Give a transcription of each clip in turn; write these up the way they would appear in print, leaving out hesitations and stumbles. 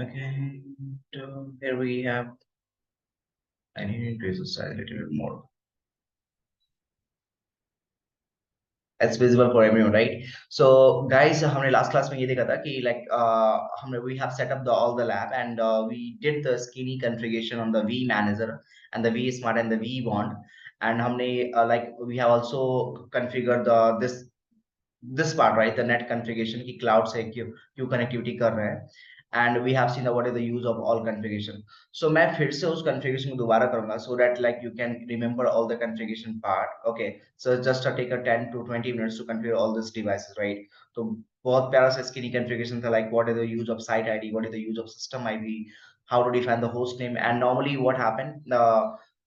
Okay, so here we have. I need to increase the size a little bit more. It's visible for everyone, right? So guys, हमने last class में ये देखा था कि like हमने we have set up the all the lab and we did the skinny configuration on the V manager and the V smart and the V bond and हमने like we have also configured the this part, right? The net configuration की cloud से क्यों connectivity कर रहे हैं and we have seen what is the use of all configuration. So मैं फिर से उस configuration को दोबारा करूंगा so that like you can remember all the configuration part. Okay, so just take a 10 to 20 minutes to configure all these devices, right? तो बहुत प्यारा सा skinny configuration था, like what is the use of site ID, what is the use of system IP, how to define the host name, and normally what happened,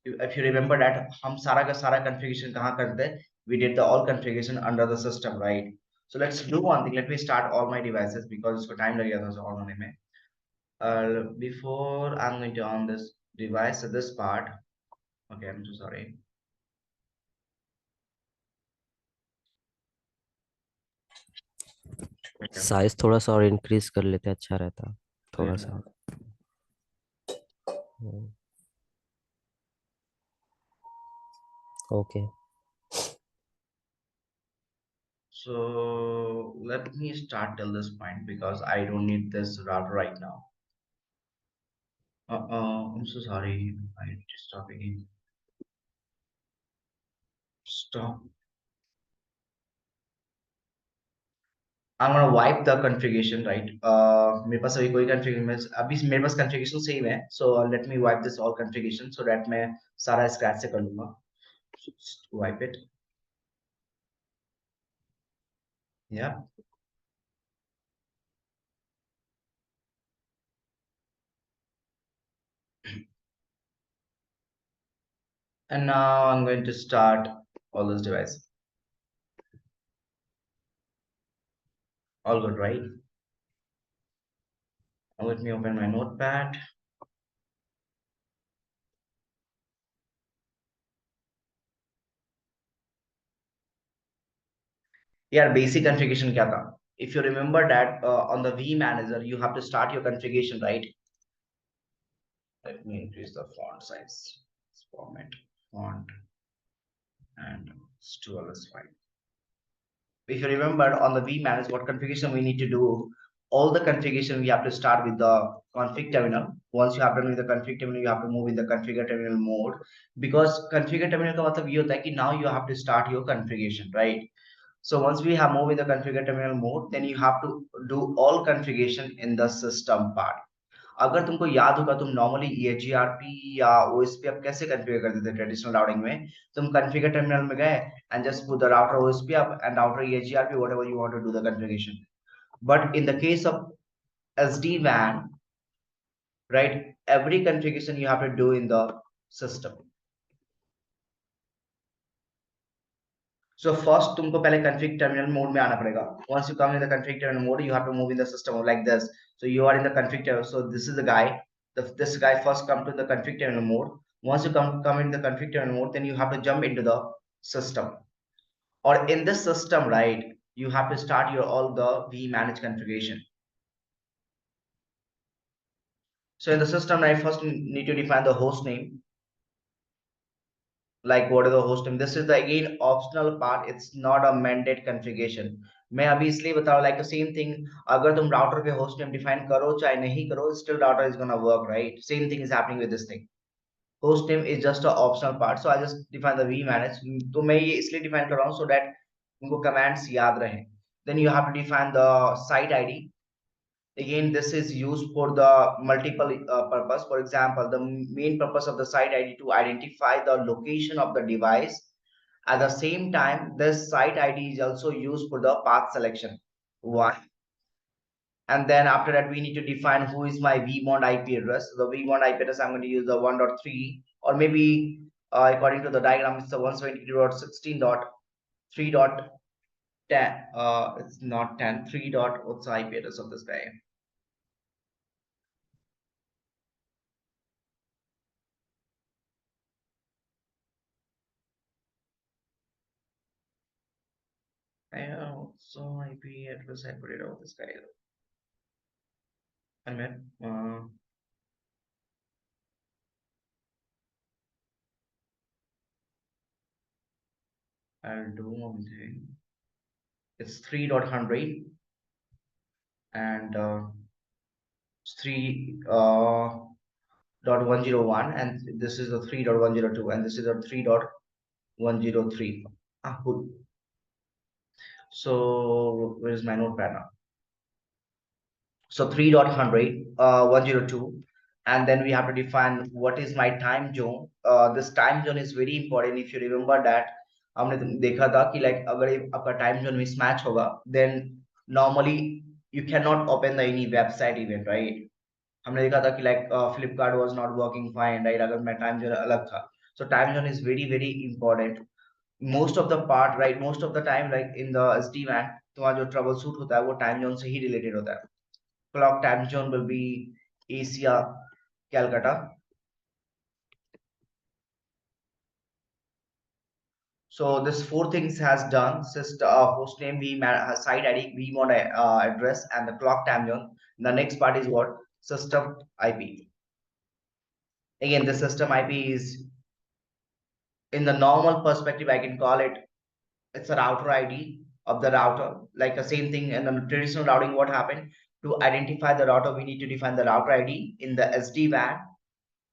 if you remember that हम सारा का सारा configuration कहाँ करते हैं, we did the all configuration under the system, right? So let's do one thing. Let me start all my devices because इसको time लगेगा थोड़ा सा on होने में. Before I'm going to on this device, this part. Okay, I'm so sorry. Okay. Size थोड़ा सा और increase कर लेते अच्छा रहता थोड़ा सा. Okay. So let me start till this point because I don't need this router right now. I'm so sorry. I need to stop again. Stop. I'm gonna wipe the configuration, right? मेरे पास अभी कोई configuration अभी मेरे पास configuration same है. So let me wipe this all configuration so that मैं सारा scratch से कर लूँगा. Just wipe it. Yeah. And now I'm going to start all those devices. All good, right? Now let me open my notepad. Yeah, basic configuration क्या था? If you remember that on the V manager, you have to start your configuration, right? Let me increase the font size. Format, font, and stool is fine. If you remember on the V manager, what configuration we need to do? All the configuration we have to start with the config terminal. Once you have done with the config terminal, you have to move in the configure terminal mode because configure terminal का मतलब ये होता है कि now you have to start your configuration, right? So once we have moved in the configure terminal mode, then you have to do all configuration in the system part. अगर तुमको याद होगा तुम नॉर्मली EHGRP या OSP आप कैसे configure करते थे ट्रेडिशनल राउटिंग में तुम कॉन्फ़िगर टर्मिनल में गए and just put the router OSP up and router EHGRP whatever you want to do the configuration. But in the case of SD-WAN, right, every configuration you have to do in the system. So first तुमको पहले config terminal mode में आना पड़ेगा. Once you come in the config terminal mode, you have to move in the system like this. So you are in the config terminal. So this is the guy. This guy first come to the config terminal mode. Once you come in the config terminal mode, then you have to jump into the system. Or in this system, right, you have to start your all the vmanage configuration. So in the system, I first need to define the host name. Like what is the host name? This is the again optional part. It's not a mandate configuration. मैं अभी इसलिए बता रहा like the same thing. अगर तुम router पे host name define करो चाहे नहीं करो, still router is gonna work, right? Same thing is happening with this thing. Host name is just a optional part. So I just define the vmanage. तो मैं ये इसलिए define कर रहा हूँ so that उनको commands याद रहे. Then you have to define the site ID. Again, this is used for the multiple purpose. For example, the main purpose of the site ID to identify the location of the device. At the same time, this site ID is also used for the path selection. Why? And then after that, we need to define who is my vmond IP address. The vmond IP address, I'm going to use the 1.3 or maybe according to the diagram, it's the 172.16.3.10. It's not 10, 3 dot, what's the IP address of this guy? I also IP address I put it over this guy. And then, I'll do one thing. It's 3.100 and it's 3.101, and this is the 3.102, and this is the 3.103. Ah, good. So where is my notepad now? So 3.100, 102, and then we have to define what is my time zone. This time zone is very important. If you remember that, हमने देखा था कि like अगर आपका time zone mismatch होगा, then normally you cannot open the any website event, right? हमने देखा था कि like Flipkart was not working fine, right? अगर मैं time zone अलग था, so time zone is very very important. Most of the part, right? Most of the time, like in the SD-WAN, तुम्हारा जो trouble shoot होता है वो time zone से ही related होता है. Clock time zone will be Asia, Calcutta. So this four things has done: system, host name, site ID, vmod address, and the clock time zone. The next part is what? System IP. Again, the system IP is, in the normal perspective, I can call it, it's a router ID of the router. Like the same thing in the traditional routing, what happened? To identify the router, we need to define the router ID. In the SD-WAN,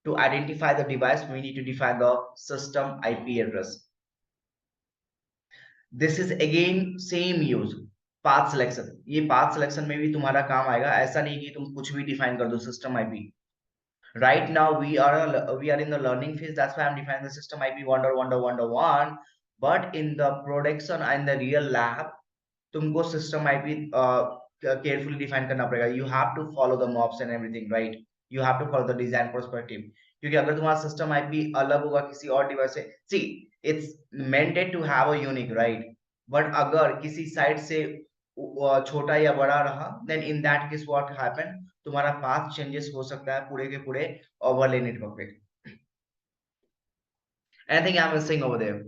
to identify the device, we need to define the system IP address. This is again same use, path selection. ये path selection में भी तुम्हारा काम आएगा. ऐसा नहीं कि तुम कुछ भी define कर दो system IP. Right now we are in the learning phase. That's why I'm defining the system IP 1.1.1.1. But in the production and the real lab, तुमको system IP carefully define करना पड़ेगा. You have to follow the mobs and everything, right? You have to follow the design perspective. क्योंकि अगर तुम्हारा system IP अलग होगा किसी और device से, see, it's meant to have a unique, right? But अगर किसी side से छोटा या बड़ा रहा, then in that case what happen? तुम्हारा path changes हो सकता है पूरे के पूरे overlay network पे. Anything I'm missing over there?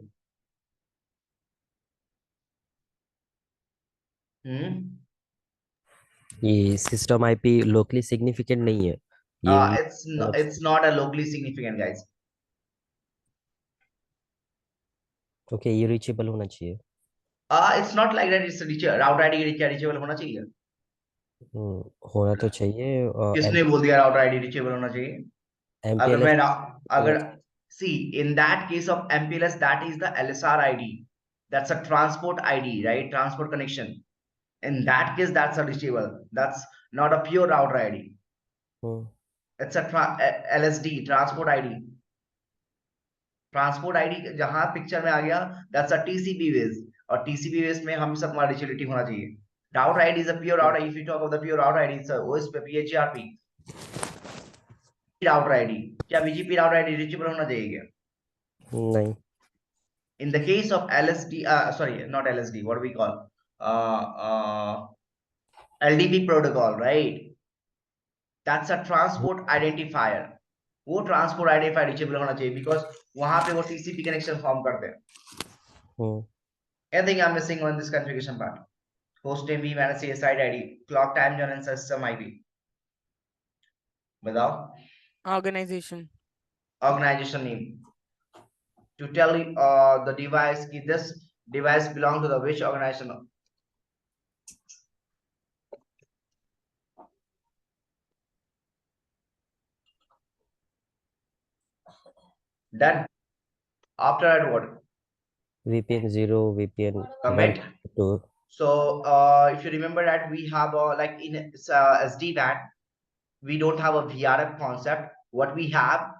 ये सिस्टम आईपी लोकली सिग्निफिकेंट नहीं है ये It's not a locally significant, guys. Okay ये रीचेबल होना चाहिए. It's not like that. It's route ID reachable होना चाहिए. होना तो चाहिए. किसने बोल दिया route ID reachable होना चाहिए? अगर एमपीएलएस मैं अगर see, in that case of MPLS, that is the LSR ID. That's a transport ID, right? Transport connection. In that case, that's a reachable. That's not a pure router ID. It's a LSD, transport ID. Transport ID जहां picture में आ गया, that's a TCP base, और TCP base में हम सब relativity होना चाहिए. Route ID is a pure route. If you talk of the pure route ID, it's OSP PHRP route ID. क्या बीजीपी राउट आईडी रीचेबल होना चाहिए क्या? नहीं. In the case of LSD, sorry, not LSD, what we call uh, uh, LDP protocol, right? That's a transport identifier. वो transport identifier reachable होना चाहिए, because वहां पे वो टीसीपी कनेक्शन फॉर्म करते हैं. Anything I'm missing on this configuration part? Host name, vMAN, site ID, clock time zone, and system IP. बताओ. Organization. Organization name. To tell the device कि this device belong to the which organization. Then after that what? VPN 0, VPN Commit. 1, 2. So if you remember that we have like in SD-WAN, we don't have a VRF concept. What we have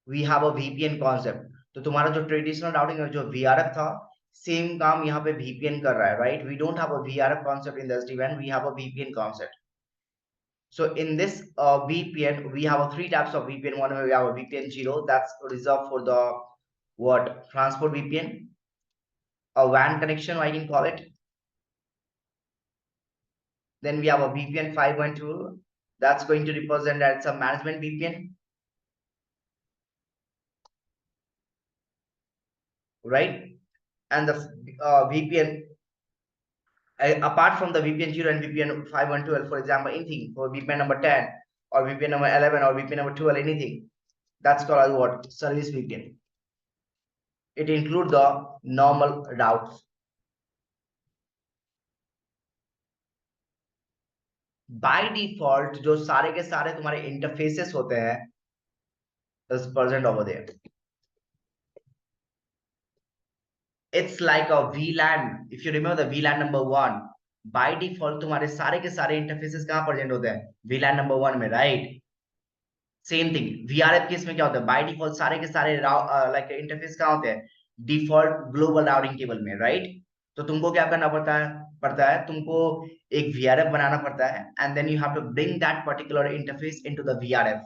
a VPN concept. तो तुम्हारा जो traditional routing जो VRF था, same काम यहाँ पे VPN कर रहा है, right? We don't have a VRF concept in the SD-WAN. We have a VPN concept. So in this VPN, we have three types of VPN. One, we have a VPN 0, that's reserved for the what? Transport VPN, a WAN connection, I can call it. Then we have a VPN 5.2, that's going to represent that it's a management VPN, right? And the VPN apart from the VPN 0 and VPN 5112, for example, anything for VPN number 10 or VPN number 11 or VPN number 12, anything, that's called as what? Service VPN. It includes the normal routes. By default, जो सारे के सारे तुम्हारे interfaces होते हैं is present over there. It's like a VLAN. If you remember the VLAN number 1, by default तुम्हारे सारे के सारे interfaces कहाँ present होते हैं? VLAN number 1 में, right? Same thing VRF case में क्या होता है? बाय डिफॉल्ट सारे के सारे लाइक इंटरफेस कहाँ होते हैं? डिफॉल्ट ग्लोबल राउटिंग टेबल में, राइट? तो तुमको क्या करना पड़ता है तुमको एक VRF बनाना पड़ता है and then you have to bring that particular interface into the VRF,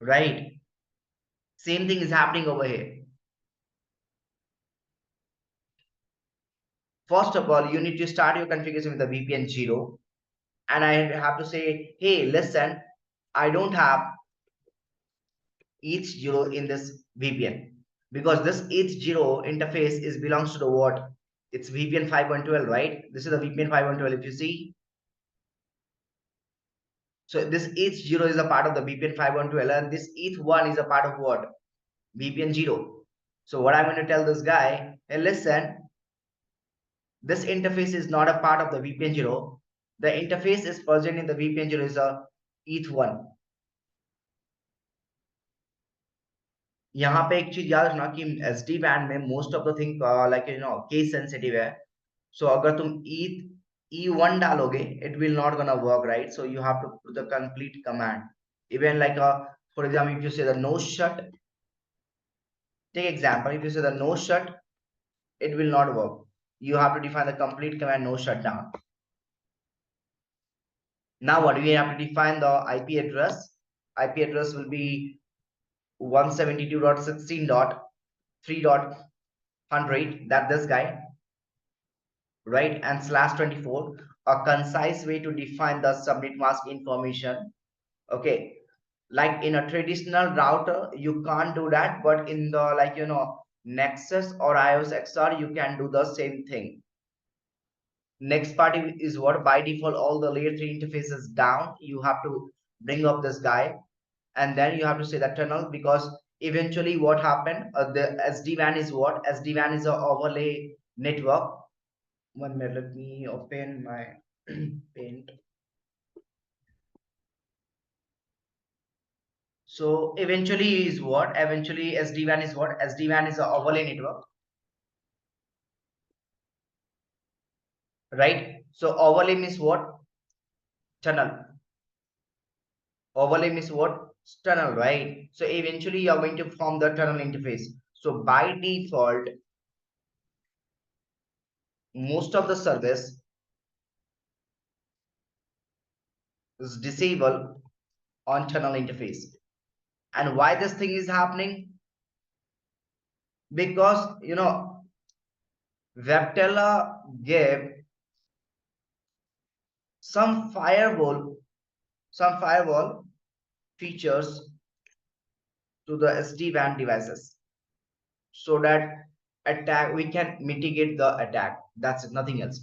right? Same thing is happening over here. First of all, you need to start your configuration with the VPN 0, and I have to say, hey, listen, I don't have ETH0 in this VPN because this ETH0 interface is belongs to the what? It's VPN 5.12, right? This is the VPN 5.12 if you see. So this ETH0 is a part of the VPN 5.12 and this ETH1 is a part of what? VPN 0. So what I'm going to tell this guy, hey, listen, this interface is not a part of the VPN 0. The interface is present in the VPN 0 is a ETH1. यहाँ पे एक चीज याद रखना कि SD band में most of the thing like case sensitive है. सो अगर तुम E1 डालोगे it will not gonna work, right? So you have to put the complete command. Even like for example, if you say the no shut, take example, if you say the no shut, it will not work. You have to define the complete command no shutdown. Now what we have to define the IP address. IP address will be 172.16.3.100, that this guy, right? And /24, a concise way to define the subnet mask information. Okay, like in a traditional router you can't do that, but in the Nexus or IOS XR you can do the same thing. Next part is what? By default all the layer 3 interfaces down, you have to bring up this guy and then you have to say the tunnel, because eventually what happened, the SD-WAN is what? SD-WAN is a overlay network. 1 minute, let me open my paint. So eventually is what? Eventually SD-WAN is what? SD-WAN is a overlay network, right? So overlay means what? Tunnel. Overlay means what? Tunnel, right? So eventually you are going to form the tunnel interface. So by default, most of the service is disabled on tunnel interface. And why this thing is happening? Because Viptela gave some firewall features to the SD-WAN devices so that we can mitigate the attack. That's it, nothing else.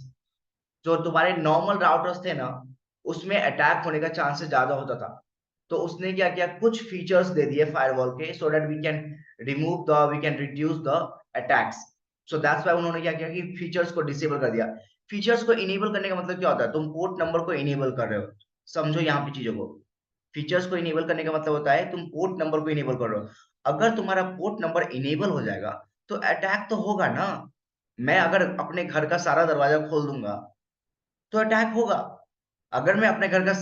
जो तुम्हारे normal routers थे ना, उसमें attack होने का chances ज्यादा होता था, तो उसने क्या किया, कुछ फीचर्स दे दिए फायरवॉल के, so that we can reduce the attacks. So that's why उन्होंने क्या किया कि फीचर्स को डिसेबल कर दिया. फीचर्स को इनेबल करने का मतलब क्या होता है? तुम पोर्ट नंबर को इनेबल कर रहे हो. समझो यहाँ पे चीजों को. फीचर्स को इनेबल करने का मतलब होता है तुम पोर्ट नंबर को इनेबल कर रहे हो. अगर तुम्हारा पोर्ट नंबर इनेबल हो जाएगा तो अटैक तो होगा ना. मैं अगर अपने घर का सारा दरवाजा खोल दूंगा तो अटैक होगा. अगर मैं अपने घर का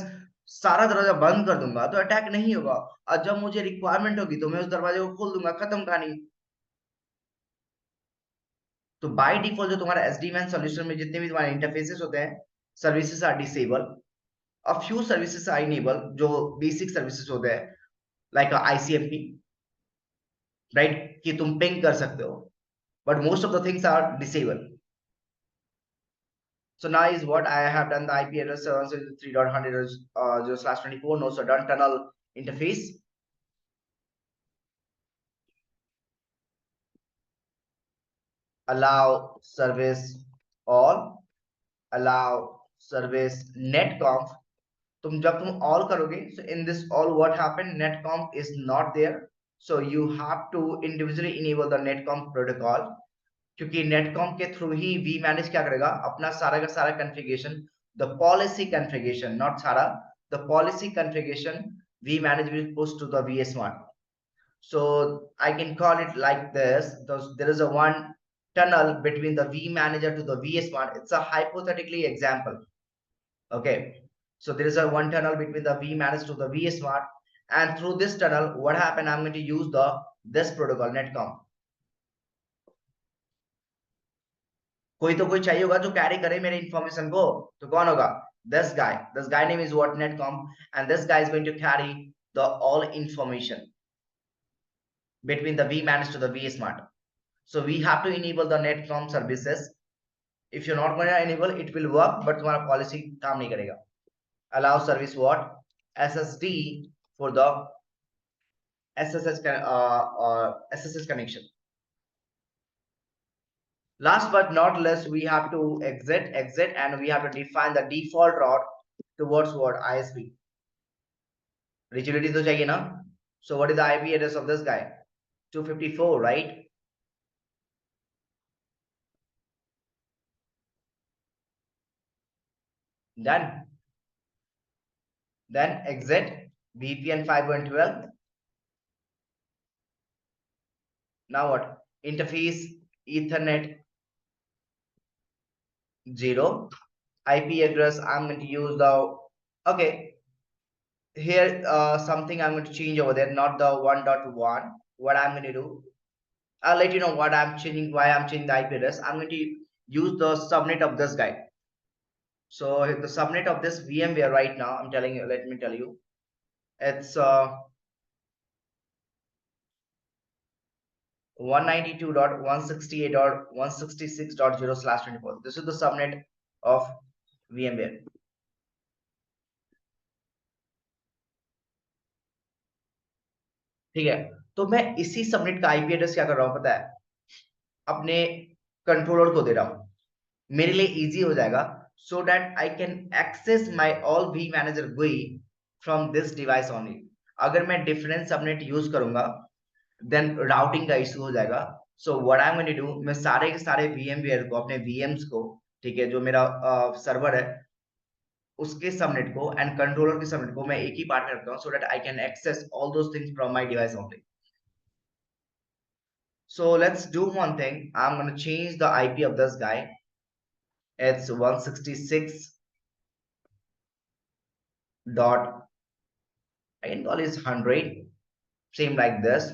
सारा दरवाजा बंद कर दूंगा तो अटैक नहीं होगा. और जब मुझे रिक्वायरमेंट होगी तो मैं उस दरवाजे को खोल दूंगा, खत्म कहानी. तो बाय डिफॉल्ट जो तुम्हारा SD-WAN सॉल्यूशन में जितने भी तुम्हारे इंटरफेसेस होते हैं, services are disable. A few services are enable, जो बेसिक सर्विसेज होते हैं लाइक ICMP, राइट, कि तुम पिंग कर सकते हो, but most of the things are disable. So now is what I have done the IP address 703.100/24, no, so done tunnel interface. Allow service all allow service netconf. जब तुम all करोगे, so in this all what happened, netconf is not there, so you have to individually enable the netconf protocol, क्योंकि netconf के through ही vmanage क्या करेगा, अपना सारा का सारा configuration, the policy configuration, not सारा, the policy configuration vmanage will push to the vsmart. So I can call it like this. There is a one tunnel between the vmanager to the vsmart. It's a hypothetically example. Okay, so there is a one tunnel between the vmanage to the vsmart, and through this tunnel what happened, I'm going to use this protocol netconf. कोई तो कोई चाहिए होगा जो carry करे मेरे information को, तो कौन होगा, this guy name is what, netconf, and this guy is going to carry the all information between the vmanage to the vsmart. So we have to enable the netconf services. If you're not going to enable, it will work, but तुम्हारा policy काम नहीं करेगा. Allow service what, ssd for the SSH connection. Last but not least, we have to exit, and we have to define the default route towards what, ISP. Rigidity तो चाहिए ना. So what is the IP address of this guy? 254, right? Done. Then exit VPN 5.12. Now what? Interface Ethernet 0. IP address, I'm going to use the, okay, here something I'm going to change over there, not the 1.1. What I'm going to do, I'll let you know what I'm changing, why I'm changing the IP address. I'm going to use the subnet of this guy. So the subnet of this VMware right now, I'm telling you, let me tell you, it's 192.168.166.0/24. This is the subnet of VMware. ठीक है, तो मैं इसी subnet का IP address क्या कर रहा हूं पता है, अपने कंट्रोलर को दे रहा हूं, मेरे लिए इजी हो जाएगा, so that I can access my all vManager GUI from this device only. अगर मैं डिफरेंट सबनेट यूज करूंगा, then राउटिंग का इशू हो जाएगा. So what I'm going to do, मैं सारे के सारे VMware को, अपने VMs को, ठीक है, जो मेरा सर्वर है उसके सबनेट को एंड कंट्रोलर के सबनेट को मैं एक ही पार्ट में रखता हूं, so that I can access all those things from my device only. So let's do one thing. I'm going to change the IP of this guy. It's 166 dot, I can call it 100, same like this.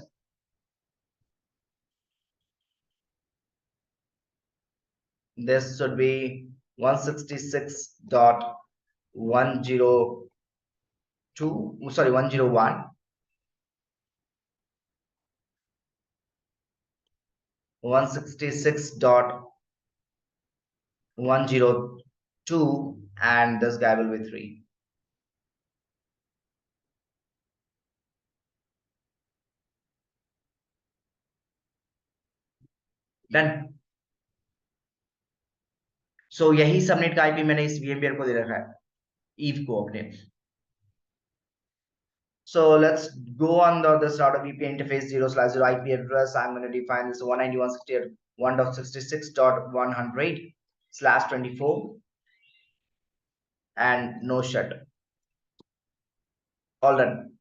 This should be 166.102, sorry, 101. 166.102, and this guy will be 3. Done. So यही subnet का IP मैंने इस VMware को दे रखा है, eve को अपने. So let's go on this router VPN interface 0/0 IP address. I'm going to define this 191.168.100/24 and no shut. All done.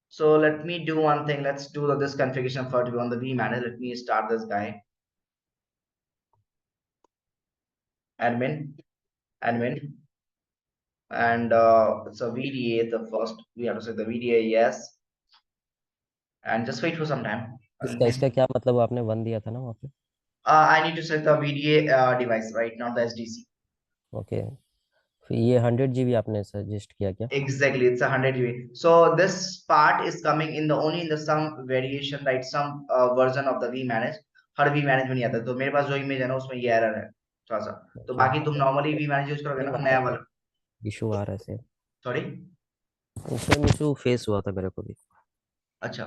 So let me do one thing. Let's do this configuration first on the vManager. Let me start this guy. Admin, and it's a VDA. The first we have to say the VDA yes, and just wait for some time. इसका क्या मतलब, आपने 1 दिया था ना वहाँ पे? I need to set the VDA device, right, not the SDC. Okay, फिर ये 100 GB आपने सजेस्ट किया क्या? Exactly, it's 100 GB. So this part is coming in the only in the some variation, right, some version of the vManage. Her vManage में नहीं आता, तो मेरे पास जो इमेज है ना उसमें ये एरर है थोड़ा सा. तो बाकी तुम नॉर्मली vManage यूज करोगे ना, नया वाला इशू आ रहा है से. सॉरी, सेम इशू फेस हुआ था मेरे को भी. अच्छा,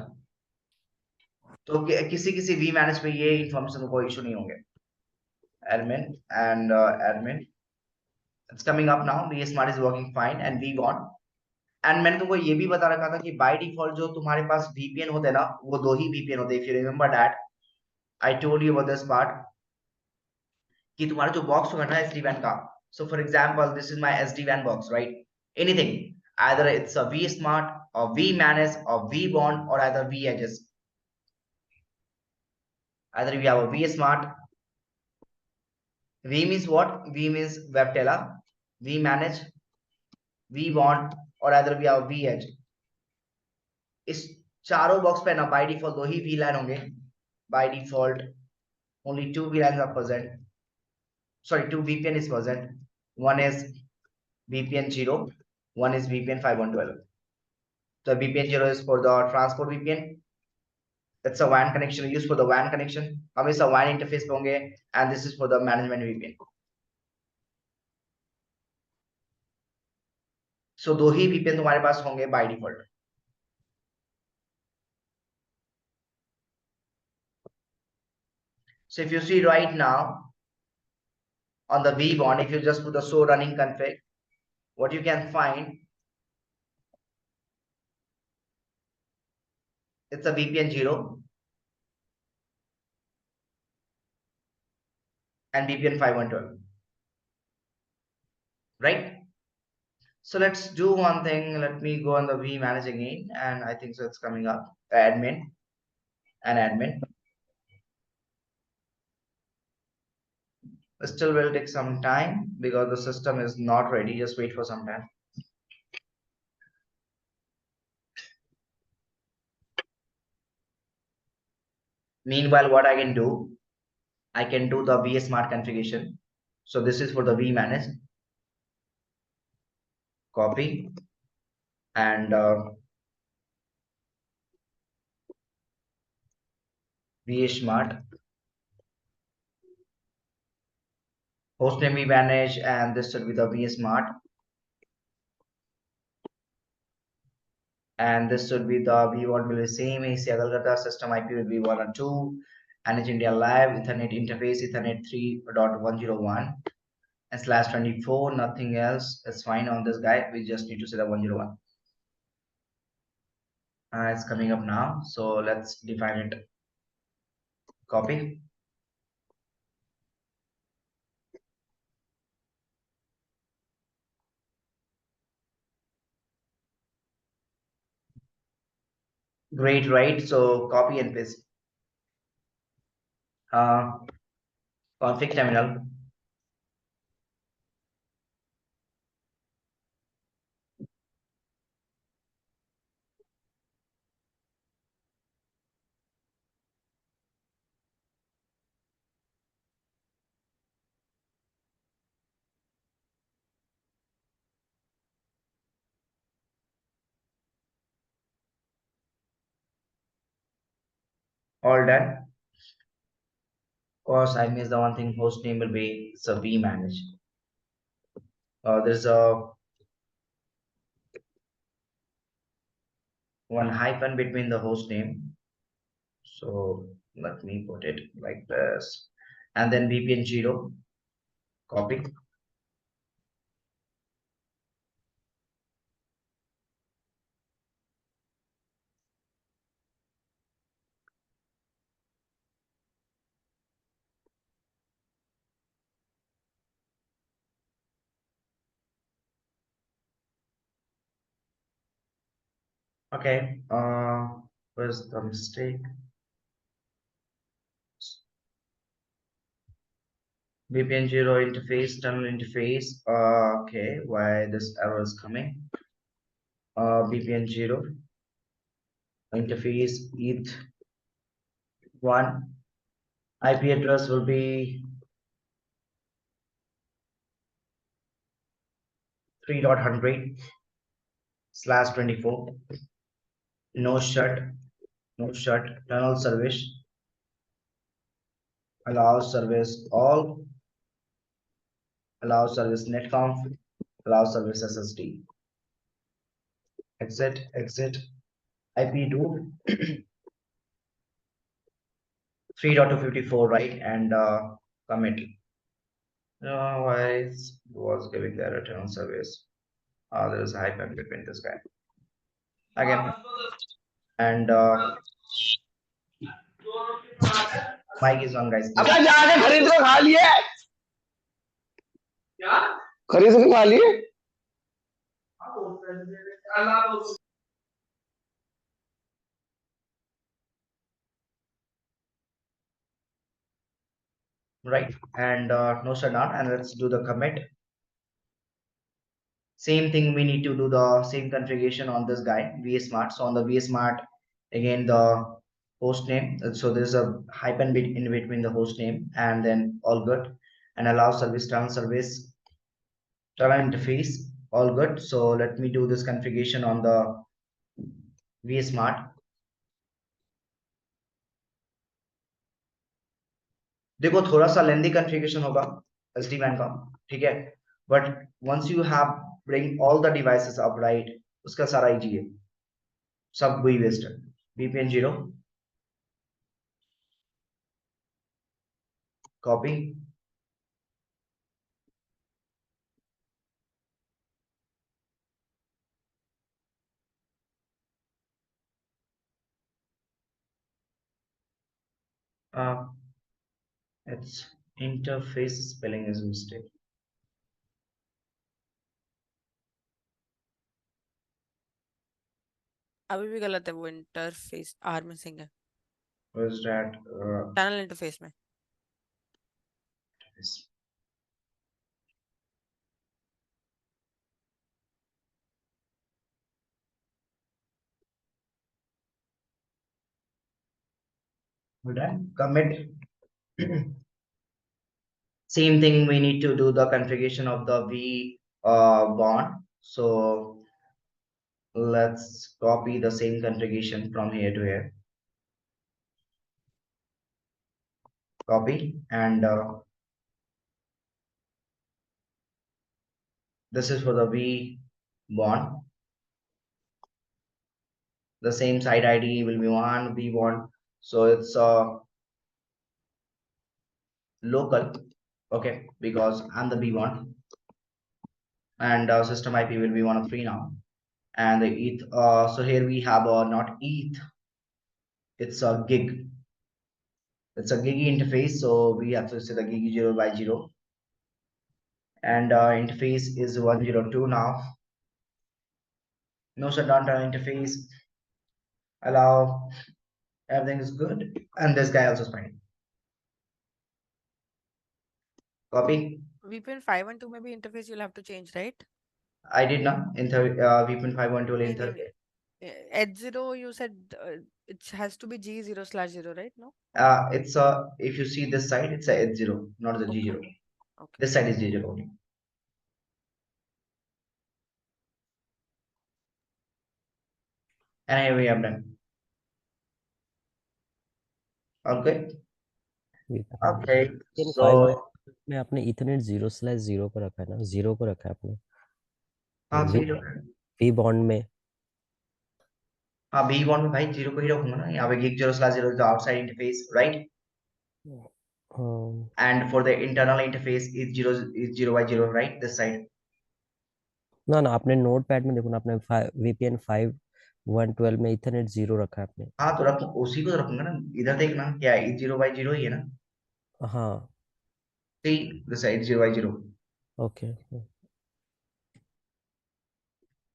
तो किसी vManage में ये इन्फॉर्मेशन कोई इशू नहीं होंगे. admin and admin. It's coming up now. vSmart is working fine and we want. And मैंने तुमको ये भी बता रखा था कि बाय डिफॉल्ट जो तुम्हारे पास वीपीएन होते हैं ना वो दो ही वीपीएन होते हैं. If you remember that I told you about this part कि तुम्हारा जो बॉक्स होगा ना एसडी वैन का. So for example this is my SD वैन box right. Anything either it's a vSmart or vManage or vBond or either vEdges. Either we have a vSmart, v means what? V means WebTela, vManage, vBond or either we have vEdge. इस चारों box पे ना by default दो ही VLAN होंगे. By default only two VLANs are present. Sorry, two VPN is present. One is VPN 0, one is VPN 5112. So VPN 0 is for the transport VPN. It's a WAN connection used for the WAN connection. हमेशा WAN interface पे होंगे and this is for the management VPN. So दो ही VPN तुम्हारे पास होंगे by default. So if you see right now on the vBond, if you just put the show running config, what you can find, it's a VPN 0 and VPN 5112, right? So let's do one thing. Let me go on the vManage again, and I think so it's coming up. Admin and admin. Still will take some time because the system is not ready. Just wait for some time. Meanwhile, what I can do the vSmart configuration. So this is for the vManage. Copy and vSmart. Hostname vManage, and this should be the vSmart. And this should be the v1 will be same AC Agalgata system IP will be 1 and 2. NH India Live Ethernet interface Ethernet 3.101 and /24. Nothing else. It's fine on this guy. We just need to set up 101. It's coming up now. So let's define it. Copy. Great, right? So copy and paste. Config terminal. All done. Of course, I missed the one thing. Host name will be vManage. There's a one hyphen between the host name. So let me put it like this. And then VPN 0. Copy. Okay. Where's the mistake? VPN 0 interface, tunnel interface. Okay, why this error is coming? VPN 0 interface ETH 1. IP address will be 3.100/24. No shut, tunnel service, allow service all, allow service netconf, allow service SSD. Exit, IP2 3.254, right? And commit. Why was giving the return service? There is a hyphen between this guy again, and mic is on, guys. अपना जाके खरीद के खा लिए खरीद के खा लिए Right, and no shutdown, and let's do the commit. Same thing, we need to do the same configuration on this guy, VSmart. So on the VSmart, again, the host name. So there's a hyphen bit in between the host name, and then all good, and allow service turn interface, all good. So let me do this configuration on the VSmart. देखो थोड़ा सा lengthy configuration होगा SD वैन का, ठीक है, but once you have bring all the devices up right, उसका सारा इजी है, सब वही वेस्ट है. VPN 0, copy, its interface spelling is mistake. अभी भी गलत है वो इंटरफेस आर मिसिंग है What is that? Channel interface में Yes. Hold on. Commit. Same thing, we need to do the configuration of the V bond. So let's copy the same configuration from here to here. Copy, and this is for the V bond. The same site ID will be one V bond. So it's local, okay, because I'm the B bond, and system IP will be 103 now. And the ETH, so here we have not ETH, it's a gig. It's a gigi interface, so we have to say the gigi 0 by 0. And interface is 102 now. No shutdown time interface. Allow, everything is good. And this guy also is fine. Copy. VPN 512 में भी interface you'll have to change, right? I did now. Enter VPN 512 नहीं, enter. नहीं, H0 you said it has to be G0/0, right? No? It's if you see this side, it's a H0, not the G0. Okay. This side is G0 only. And here we have done. Okay. Okay. So में आपने Ethernet 0/0 को रखा है ना, 0 को रखा है आपने हाँ वी 0 वी बॉन्ड में. हाँ B bond में भाई 0 को ही रखूंगा ना, यहाँ पे gig 0/0 is the outside interface, right? And for the internal interface is 0 by 0, right? This side. ना ना आपने नोट पैड में देखो ना, आपने VPN 5.1.12 में इथरनेट 0 रखा है आपने. हाँ तो रखूँ, उसी को तो रखूंगा ना, इधर देखना क्या है, 0 by 0 ही है ना. हाँ. See this side 0 by 0. Okay.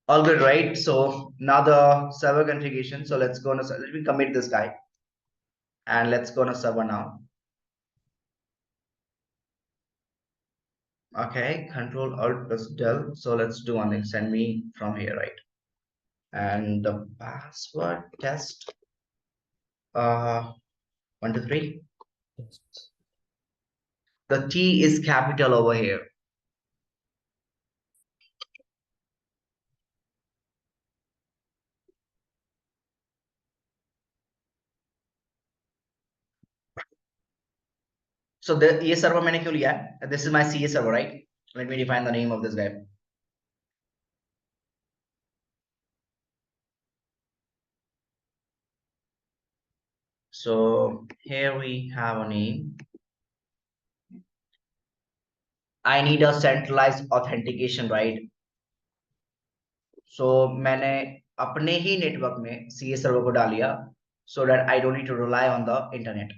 All good, right? So now the server configuration. So let's go on. Let me commit this guy, and let's go on a server now. Okay, Control Alt plus del. So let's do one thing. Send me from here, right? And the password test. 1 2 3. The T is capital over here. So ये server मैंने क्यों लिया है? This is my CA server, right? Let me define the name of this guy. So here we have a name. I need a centralized authentication, right? So मैंने अपने ही network में CA server को डाल लिया so that I don't need to rely on the internet.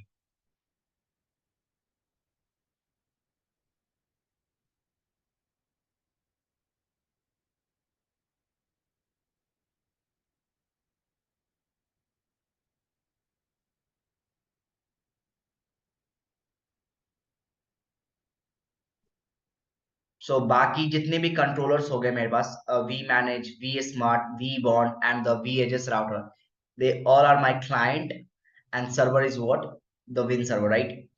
So बाकी जितने भी controllers हो गए मेरे पास vManage, vSmart, vBond and the vEdges router, they all are my client and server is what? The Win server, right?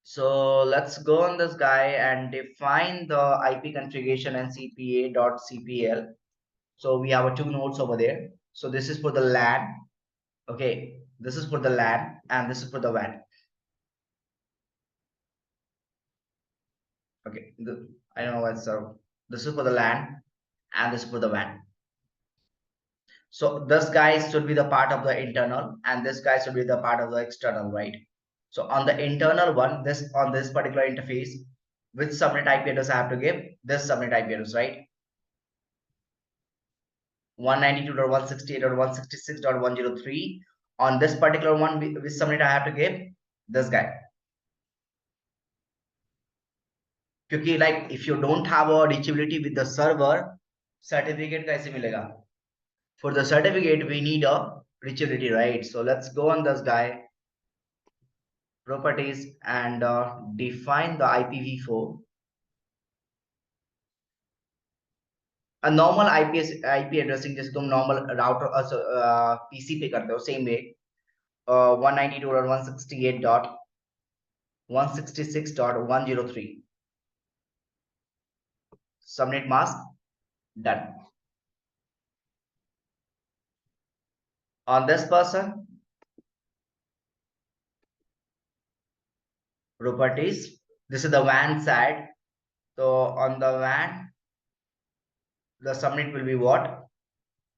So let's go on this guy and define the IP configuration and CPA.cpl. So we have two nodes over there. So this is for the LAN. Okay, this is for the LAN and this is for the WAN. Okay, I don't know what's this is for the LAN and this is for the WAN. So this guy should be the part of the internal and this guy should be the part of the external, right? So on the internal one, this on this particular interface, which subnet IP address I have to give? This subnet IP address, right? 192.168.166.103. On this particular one, which subnet I have to give? This guy. क्योंकि like if you don't have a reachability with the server, certificate कैसे मिलेगा? For the certificate, we need a reachability, right? So let's go on this guy, properties, and define the IPv4. A normal IP addressing जैसे तुम normal router PC पे करते हो same way 192.168.166.103 subnet mask done. On this person, properties, this is the WAN side. So on the WAN, the subnet will be what?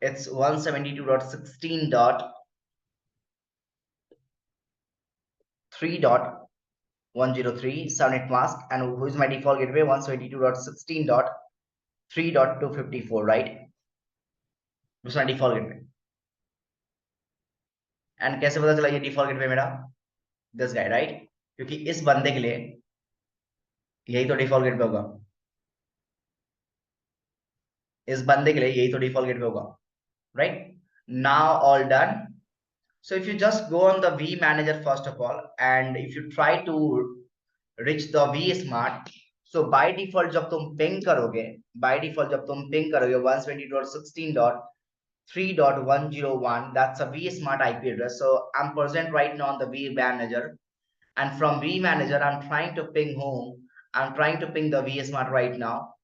It's 172.16.3.103 subnet mask, and who is my default gateway? 172.16.3.254, right? This is my default gateway. And कैसे पता चला ये default gateway मेरा? This guy, right? क्योंकि इस बंदे के लिए यही तो default gateway होगा. इस बंदे के लिए यही तो default gateway होगा, right? Now all done. So if you just go on the vManager first of all, and if you try to reach the vSmart, so by default जब तुम ping करोगे, 172.16.3.101, that's a vSmart IP address. So I'm present right now on the vManager, and from vManager I'm trying to ping home. I'm trying to ping the vSmart right now.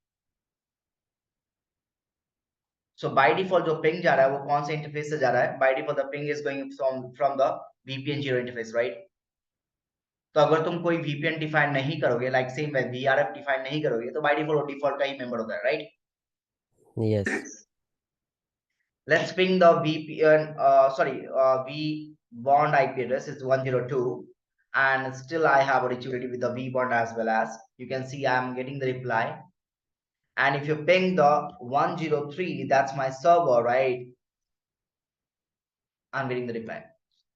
So by default जो ping जा रहा है वो कौन से interface से जा रहा है? By default the ping is going from the VPN 0 interface, right? तो अगर तुम कोई VPN define नहीं करोगे, like same way VRF define नहीं करोगे, तो by default वो default का ही member होता है, right? Yes. Let's ping the VPN, vBond IP address is 102, and still I have a reachability with the vBond as well. As you can see, I'm getting the reply. And if you ping the 103, that's my server, right? I'm getting the reply.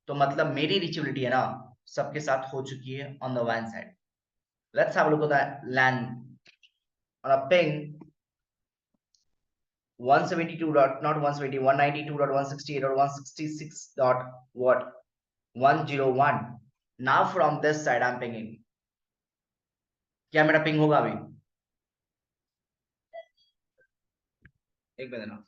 तो मतलब मेरी reachability है ना सबके साथ हो चुकी है on the WAN side. Let's have a look at the LAN. On a ping 172.168.166.101. Now from this side I'm pinging. क्या मेरा ping होगा अभी? एक मिनट ना.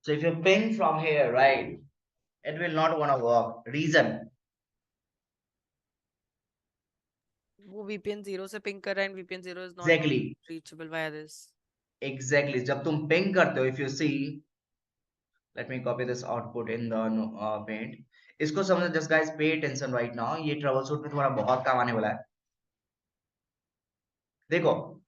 So if you ping from here, right, it will not want to work. Reason? वो VPN 0 से ping कर रहा है and VPN 0 is not Exactly. reachable via this. Exactly. जब तुम ping करते हो, if you see, let me copy this output in the paint. इसको समझो, just guys pay attention right now. ये troubleshoot में तुम्हारा बहुत काम आने वाला है. देखो,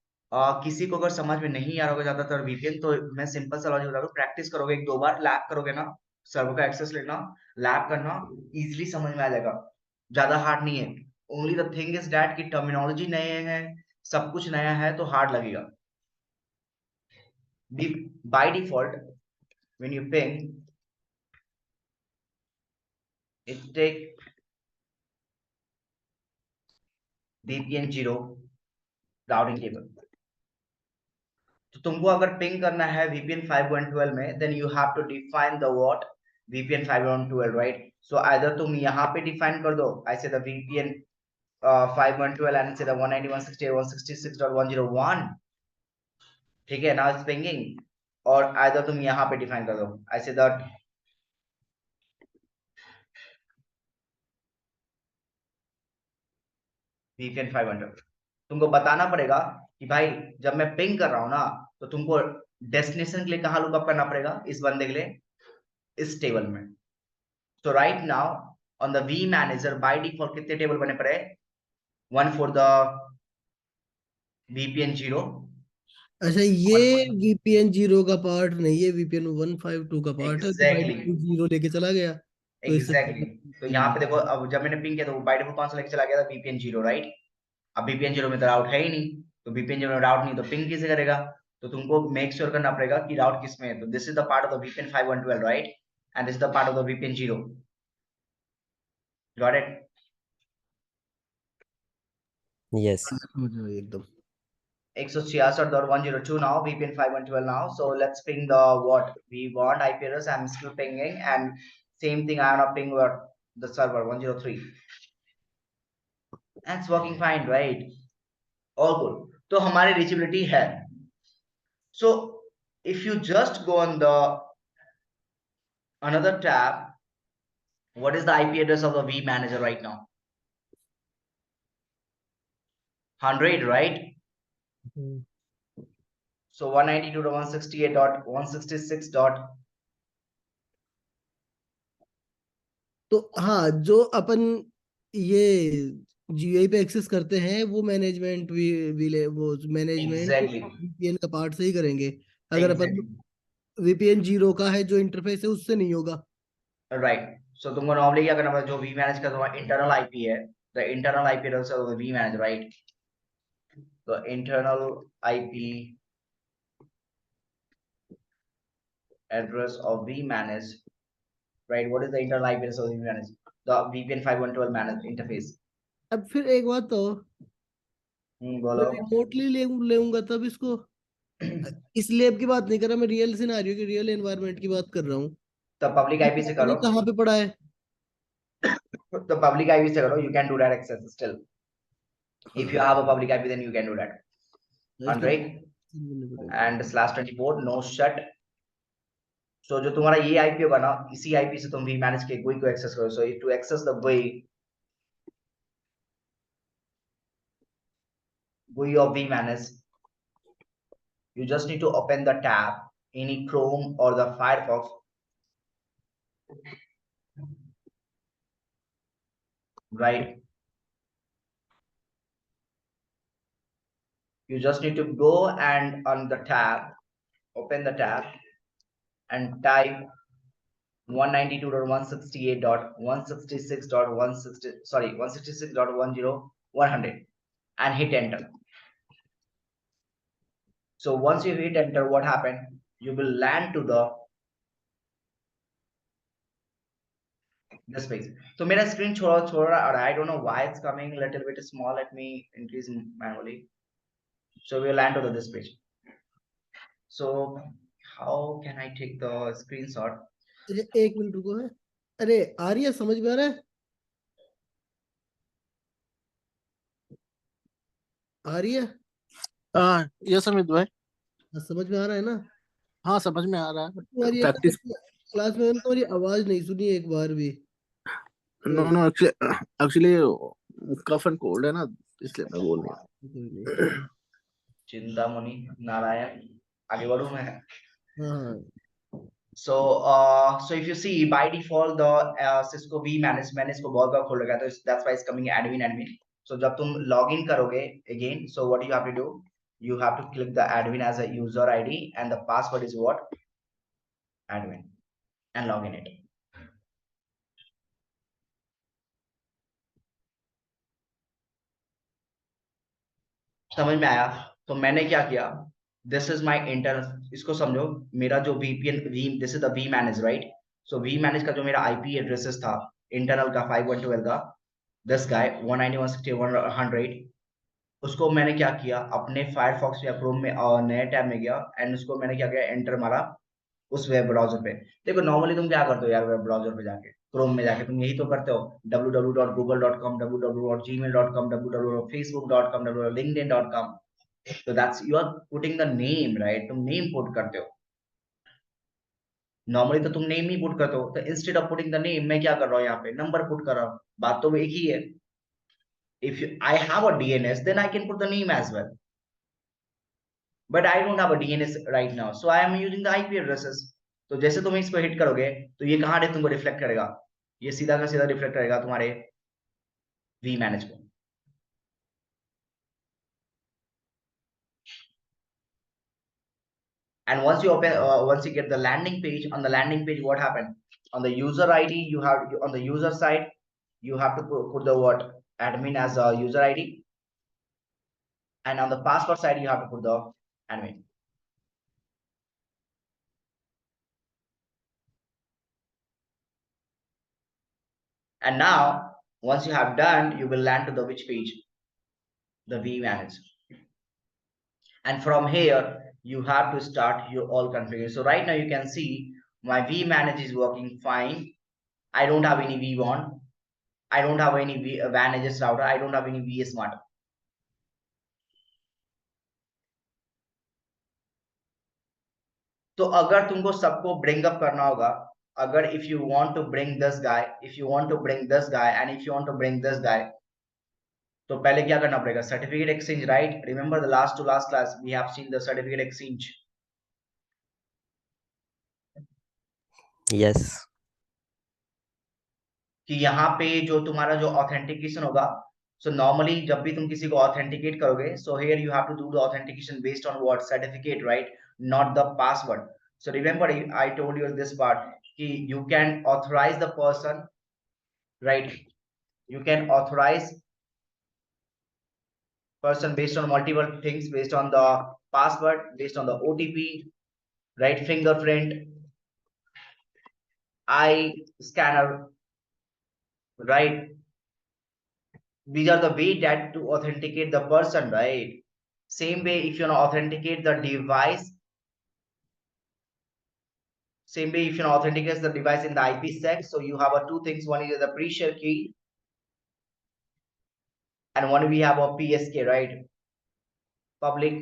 किसी को अगर समझ में नहीं आ रहा होगा ज्यादातर वीपीएन, तो मैं सिंपल सा लॉजिक बता दूं, प्रैक्टिस करोगे 1-2 बार, लैब करोगे ना, सर्वर का एक्सेस लेना, लैब करना, इजीली समझ में आ जाएगा, ज्यादा हार्ड नहीं है। Only the thing is that कि टर्मिनोलॉजी नए हैं, सब कुछ नया है तो हार्ड लगेगा। By default when you ping it take VPN 0 routing table. तो तुमको अगर पिंग करना है VPN 5.12 में, then you have to define the what VPN 5.12, right? So either तुम यहाँ पे define कर दो, I say the VPN 5.12 and say the 192.168.166.101, ठीक है, now it's pinging, और either तुम यहाँ पे define कर दो, I say that VPN 500। तुमको बताना पड़ेगा कि भाई जब मैं पिंग कर रहा हूं ना, तो तुमको डेस्टिनेशन के लिए कहाँ लुकअप करना पड़ेगा, इस बंदे के लिए इस टेबल में। So right now on the V manager by default कितने टेबल बने पड़े, 1 फॉर द VPN 0। अच्छा, ये VPN 0 का पार्ट नहीं है, VPN 152 का पार्ट है, तो बाई Exactly. डिफॉल्ट 0 लेके चला गया। तो इससे एग्जैक्टली। तो यहाँ पे देखो, अब जब मैंने पिंग किया तो बाय डिफॉल्ट कौन सा लेके चला गया था, VPN 0, राइट? अब VPN 0 में तो राउट है ही नहीं, तो VPN 0 में राउट नहीं तो पिंग किसे करेगा? तो तुमको मेक श्योर करना पड़ेगा कि राउट किस में है। तो this is the part of the VPN 5.12, right? And this is the part of the VPN 0। Got it? Yes. समझ में आई एकदम। 166.102 now, VPN 5.12 now. So let's ping the what we want IP address. I'm still pinging, and same thing, I'm not ping what the server 103. That's working fine, right? All good. तो हमारी reachability है। So if you just go on the another tab, what is the IP address of the vManager right now? 100, right? So 192.168.166. तो हाँ, जो अपन ये GUI पे access करते हैं वो मैनेजमेंट वो मैनेजमेंट Exactly. VPN का पार्ट से ही करेंगे। अगर अपन Exactly. VPN 0 का है जो इंटरफेस है, उससे नहीं होगा। Right. So तुमको नॉर्मली क्या करना पड़ेगा, जो vManage का तुम्हारा इंटरनल आईपी है, the internal IP address of the vManage, right? The internal IP address of vManage, right? What is the internal IP address of the vManage? The VPN 512 manage interface. अब फिर एक बात तो, मैं बोलो। रिमोटली लेऊंगा तब इसको, इस लैब की बात नहीं कर रहा मैं, रियल सिनेरियो की, रियल एनवायरनमेंट की बात कर रहा हूँ। तो पब्लिक आईपी से करो। कहाँ पे पड़ा है? तो पब्लिक आईपी से करो, you can do that access still. If you have a public IP, then you can do that. 100 and /24 no shut. So जो तुम्हारा ये आईपी होगा ना, इसी आईपी से तुम vManage के GUI को एक्सेस करो। So to access the GUI of vManage, you just need to open the tab, any Chrome or the Firefox. Right? You just need to go and on the tab, open the tab and type 192.168.166.160, 100 and hit enter. So once you hit enter, what happened? You will land to the this page. So मेरा screen छोड़ रहा और I don't know why it's coming a little bit small. Let me increase manually. So we will land to this page. So how can I take the screenshot? एक minute रुको है। अरे आ रही है, समझ में आ रहा है? आ रही है? हाँ, ये समित भाई। समझ में आ रहा है ना? हाँ, समझ में आ रहा है। तुम्हारी प्रैक्टिस। क्लास में तुम्हारी आवाज नहीं सुनी एक बार भी। No no, actually cough and cold है ना, इसलिए मैं बोल रहा हूँ। चिंतामणि नारायण, आगे बढ़ूं मैं? हाँ। So so if you see by default the Cisco vManage, मैंने इसको बहुत बार खोल रखा है, तो that's why it's coming admin. So जब तुम login करोगे again, so what you have to do, you have to click the admin as a user ID and the password is what? Admin, and log in it. समझ में आया? तो मैंने क्या किया, दिस इज माय इंटरनल, इसको समझो, मेरा जो VPN this is the vManage, right? So vManage का जो मेरा IP एड्रेसेस था इंटरनल का 5112 का, दिस गाय 191.61.100, उसको मैंने क्या किया, अपने फायरफॉक्स या क्रोम में नए टैब में गया एंड उसको मैंने क्या किया, एंटर मारा उस वेब ब्राउजर पे। देखो नॉर्मली तुम क्या करते हो यार, वेब ब्राउजर पे जाके, क्रोम में जाके तुम यही तो करते हो, www.google.com, www.gmail.com, www.facebook.com, www.linkedin.com, so that's you are putting the name, right? तुम नेम पुट करते हो, नॉर्मली तो तुम नेम ही पुट करते हो, तो instead of putting the name मैं क्या कर रहा हूँ, यहाँ पे नंबर पुट कर रहा हूँ, बात तो एक ही है। If I have a DNS, then I can put the name as well. But I don't have a DNS right now, so I am using the IP addresses. तो जैसे तुम इसको हिट करोगे तो ये कहाँ तुमको रिफ्लेक्ट करेगा, ये सीधा का सीधा रिफ्लेक्ट करेगा तुम्हारे vManage को। And once you open, once you get the landing page, on the landing page, what happened? On the user ID, you have on the user side, you have to put the what, admin as a user ID, and on the password side, you have to put the admin. And now, once you have done, you will land to the which page? The vManage. And from here, you have to start your all configuration. So right now you can see my vManage is working fine. I don't have any vBond. I don't have any vManage router. I don't have any vSmart. तो अगर तुमको सबको bring up करना होगा, अगर if you want to bring this guy, if you want to bring this guy, and if you want to bring this guy, तो पहले क्या करना पड़ेगा? Certificate exchange, right? Remember the last to last class we have seen the certificate exchange. Yes. कि यहाँ पे जो तुम्हारा जो ऑथेंटिकेशन होगा, सो नॉर्मली जब भी तुम किसी को ऑथेंटिकेट करोगे, so here you have to do the authentication based on what? Certificate, right? Not the password. So remember I told you this part कि you can authorize the person, right? You can authorize person based on multiple things, based on the password, based on the OTP, right? Fingerprint, eye scanner, right? These are the way that to authenticate the person, right? Same way, if you want to authenticate the device, same way if you want to authenticate the device in the IPsec, so you have two things. One is the pre-share key, and one we have a PSK, right? Public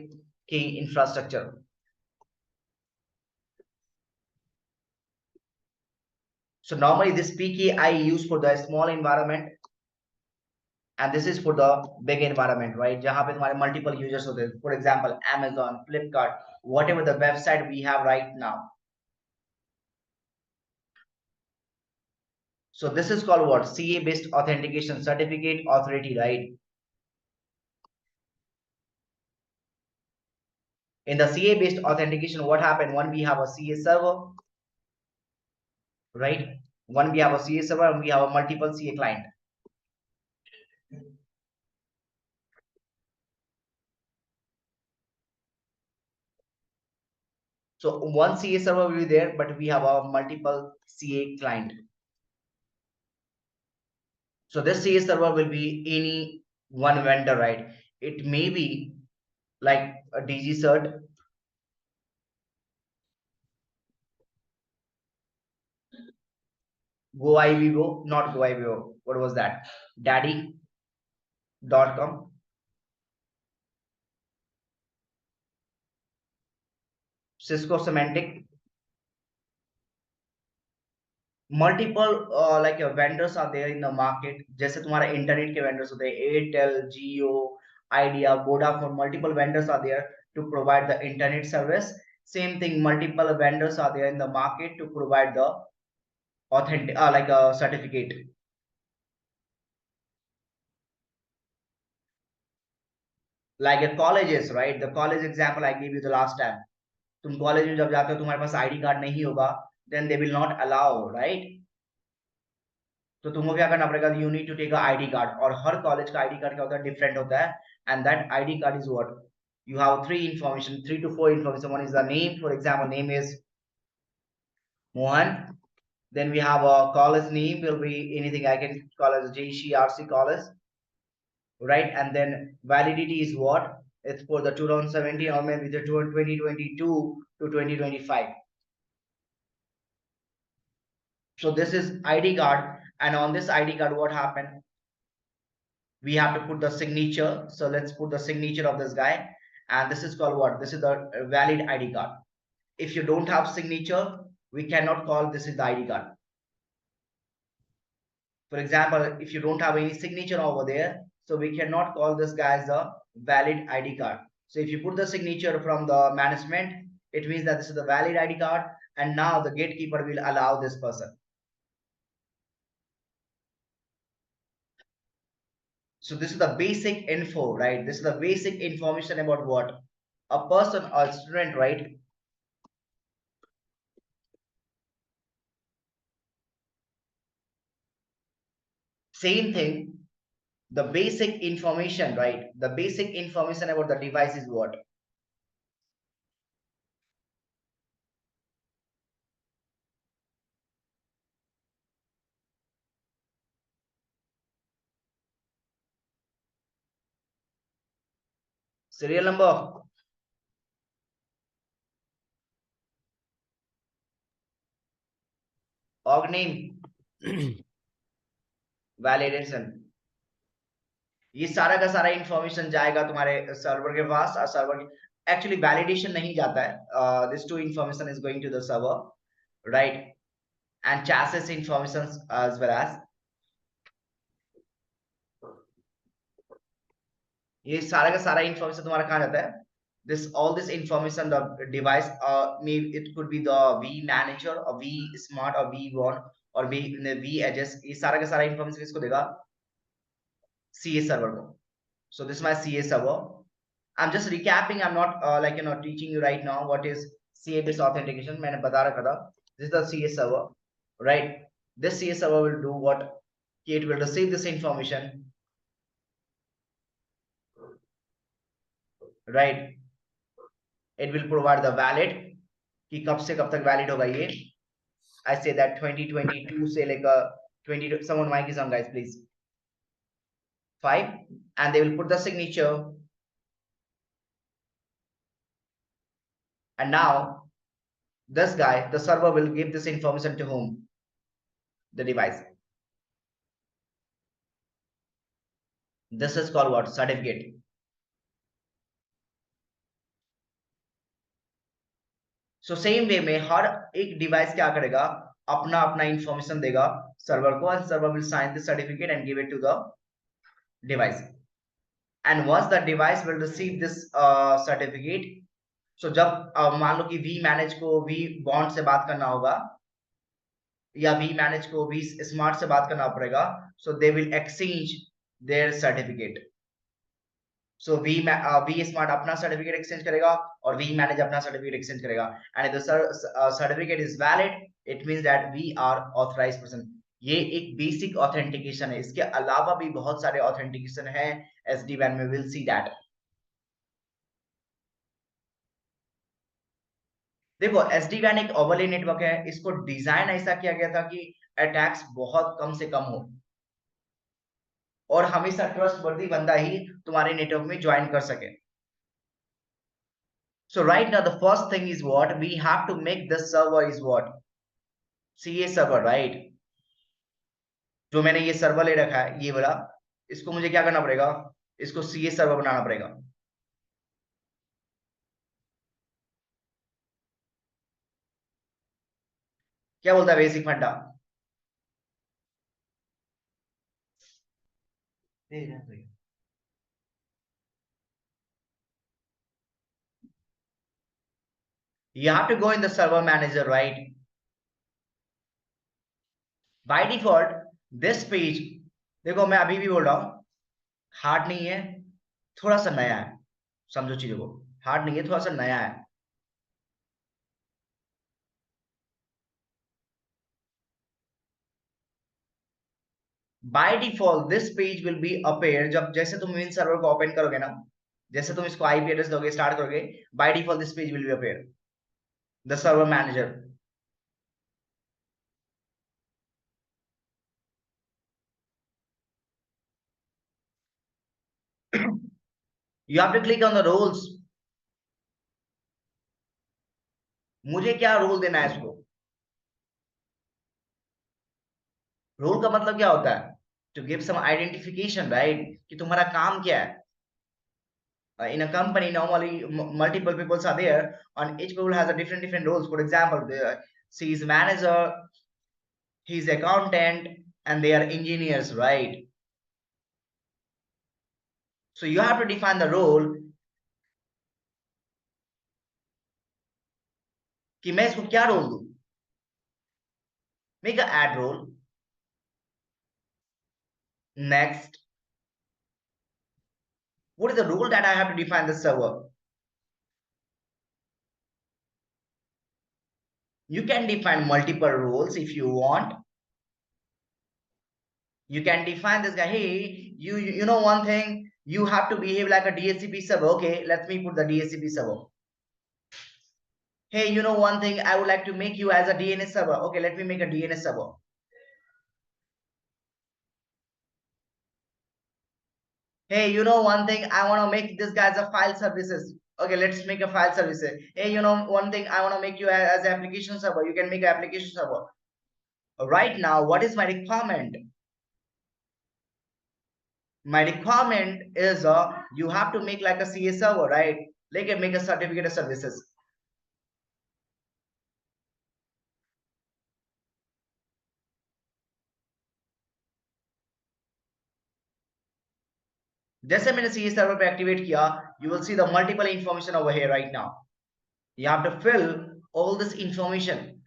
key infrastructure. So normally this PKI I use for the small environment, and this is for the big environment, right? जहाँ पे तुम्हारे multiple users होते हैं. For example, Amazon, Flipkart, whatever the website we have right now. So this is called what? CA based authentication, certificate authority, right? In the CA based authentication, what happened? One, we have a CA server, right? One, we have a CA server, and we have a multiple CA client. So one CA server will be there, but we have a multiple CA client. So this CA server will be any one vendor, right? It may be like a DigiCert, GoIBO, not GoIBO. What was that? Daddy.com. Cisco Semantic. Multiple like vendors are there in the market. जैसे तुम्हारा internet के vendors होते हैं, Airtel, Jio, Idea, Vodafone. Multiple vendors are there to provide the internet service. Same thing, multiple vendors are there in the market to provide the authentic like a certificate. like a colleges, right? The college example I gave you the last time. तुम college में जब जाते हो तुम्हारे पास ID card नहीं होगा, then they will not allow, right? तो तुमको क्या करना पड़ेगा, you need to take a ID card, और हर कॉलेज का आईडी कार्ड क्या होता है, डिफरेंट होता है, and that ID card is what you have 3 to 4 information. One is the name, for example, name is Mohan. Then we have a college name, will be anything I can call as JCRC college, right? And then validity is what, it's for the 2017 or maybe the 2022 to 2025. So this is ID card, and on this ID card what happened, we have to put the signature. So let's put the signature of this guy, and this is called what, this is the valid ID card. If you don't have signature, we cannot call this is the ID card. For example, if you don't have any signature over there, so we cannot call this guy as a valid ID card. So if you put the signature from the management, it means that this is the valid ID card, and now the gatekeeper will allow this person. So this is the basic info, right? This is the basic information about what a person or student, right? Same thing, the basic information, right? The basic information about the device is what? Serial number, org name, validation. ये सारा का सारा information जाएगा तुम्हारे server के पास, और server actually validation नहीं जाता है, this to information is going to the server, right? And chassis information as well as ये सारा का सारा इंफॉर्मेशन तुम्हारा कहाँ जाता है, this all this information, the device, maybe it could be the vManager or vSmart or V1 or vEdges, ये सारा का सारा इंफॉर्मेशन किसको देगा, CA server को. So this is my CA server. I'm just recapping, I'm not like teaching you right now what is CA based authentication. मैंने बता रखा था. This is the CA server, right? This CA server will do what, it will receive this information, right? It will provide the valid, कि कब से कब तक valid होगा ये. I say that 2022 से लेकर 20, someone mic is on guys please, 5, and they will put the signature, and now this guy, the server will give this information to whom, the device. This is called what, certificate. So same way में हर एक device क्या करेगा, अपना अपना information देगा server को, and server will sign the certificate and give it to the device. And once the device will receive this certificate, so जब मान लो कि vManage को vBond से बात करना होगा, या vManage को vSmart से बात करना पड़ेगा, so they will exchange their certificate. So vSmart अपना certificate exchange करेगा और vManage अपना certificate exchange करेगा, and if the certificate is valid, it means that we are authorized person. ये एक basic authentication है. इसके अलावा भी बहुत सारे authentication है SD-WAN में, we'll see that. देखो SD-WAN एक ओवरले नेटवर्क है, इसको डिजाइन ऐसा किया गया था कि अटैक्स बहुत कम से कम हो, और हमेशा ट्रस्टवर्दी बंदा ही तुम्हारे नेटवर्क में ज्वाइन कर सके. So right now the first thing is what, we have to make this server is what, CA server, right? जो मैंने ये सर्वर ले रखा है ये वाला, इसको मुझे क्या करना पड़ेगा, इसको CA सर्वर बनाना पड़ेगा. क्या बोलता है बेसिक फंडा? You have to go in the server manager, right? By default this page, देखो मैं अभी भी बोल रहा हूं, हार्ड नहीं है, थोड़ा सा नया है. समझो चीजों को, हार्ड नहीं है, थोड़ा सा नया है। By default this page will be appear, जब जैसे तुम मेन सर्वर को ओपन करोगे ना, जैसे तुम इसको आईपी एड्रेस दोगे, स्टार्ट करोगे, by default this page will be appear, the server manager. You have to click on the roles. मुझे क्या रोल देना है इसको? रोल का मतलब क्या होता है? To give some identification, right? कि तुम्हारा काम क्या है? In a company, normally multiple people are there, and each people has a different roles. For example, she is manager, he is accountant, and they are engineers, right? So you have to define the role कि मैं इसको क्या role दूं? Make a add role. Next, what is the role that I have to define the server? You can define multiple roles if you want. You can define this guy, hey, you know one thing, you have to behave like a DHCP server. Okay, let me put the DHCP server. Hey, you know one thing, I would like to make you as a DNS server. Okay, let me make a DNS server. Hey, you know one thing, I want to make this guy as a file services. Okay, let's make a file service. Hey, you know one thing, I want to make you as an application server. You can make an application server. Right now, what is my requirement? My requirement is you have to make like a CA server, right? Like make a certificate of services. जैसे मैंने CA server पे activate किया, you will see the multiple information over here right now. You have to fill all this information.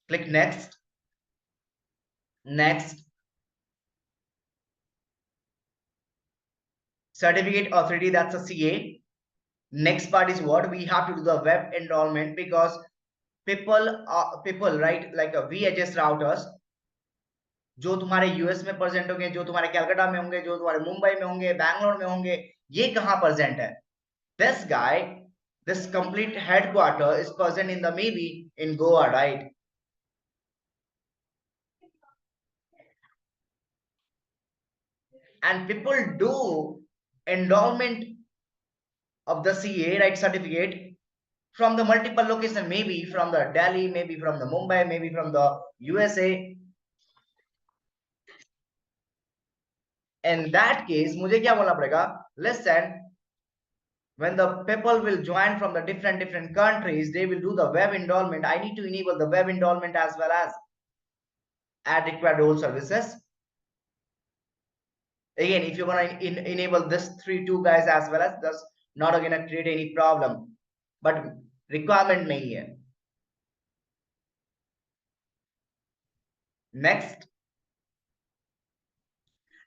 Click next. Next. Certificate authority, that's a CA. Next part is what we have to do the web enrollment, because people right, like a VHS routers जो तुम्हारे US में present होंगे, जो तुम्हारे कलकत्ता में होंगे, जो तुम्हारे मुंबई में होंगे, बैंगलोर में होंगे, ये कहाँ प्रेजेंट है? This guy, this complete headquarter is present in the maybe in Goa, right? And people do endowment of the CA, right, certificate from the multiple location, maybe from the Delhi, maybe from the Mumbai, maybe from the USA. In that case, मुझे क्या बोलना पड़ेगा? Listen, when the people will join from the different countries, they will do the web endowment. I need to enable the web endowment as well as add required role services. Again, if you're gonna enable this two guys as well as, that's not gonna create any problem. But requirement nahi hai. Next,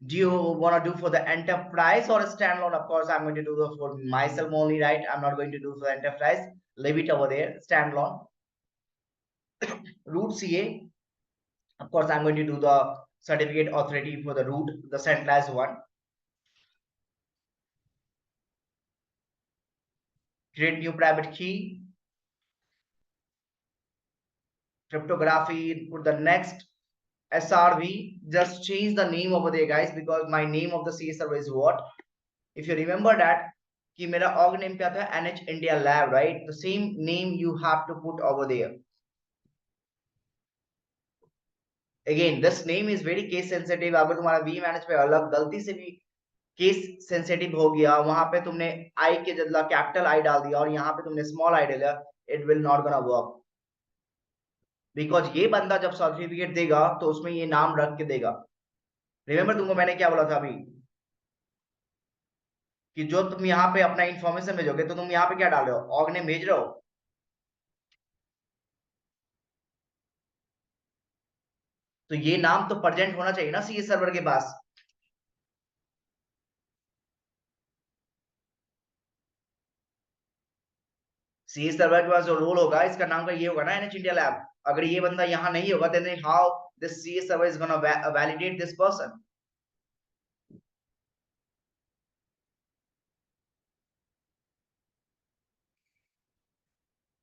do you want to do for the enterprise or a standalone? Of course, I'm going to do this for myself only, right? I'm not going to do for enterprise. Leave it over there, standalone. Root CA. Of course, I'm going to do the certificate authority for the root, the centralized one. Create new private key. Cryptography, put the next SRV, just change the name over there, guys, because my name of the CA server is what? If you remember that, कि मेरा org name क्या था? NH India Lab, right? The same name you have to put over there. Again, this name is very case sensitive. अगर तुम्हारा vManage पे अलग गलती से भी केस सेंसिटिव हो गया, वहां पे तुमने I के बदला कैपिटल I डाल दिया और यहाँ पे तुमने स्मॉल I डाला, it will not gonna work. Because ये बंदा जब सर्टिफिकेट देगा तो उसमें ये नाम रख के देगा. रिमेंबर तुमको मैंने क्या बोला था अभी, कि जो तुम यहाँ पे अपना इंफॉर्मेशन भेजोगे तो तुम यहाँ पे क्या डाल रहे हो? ऑर्ग नेम भेज रहे हो. तो ये नाम तो प्रेजेंट होना चाहिए ना सीए सर्वर के पास. सी सर्वर के पास जो रोल होगा इसका नाम का ये होगा ना NH India Lab. अगर ये बंदा यहाँ नहीं होगा then how this CS server is gonna validate this person?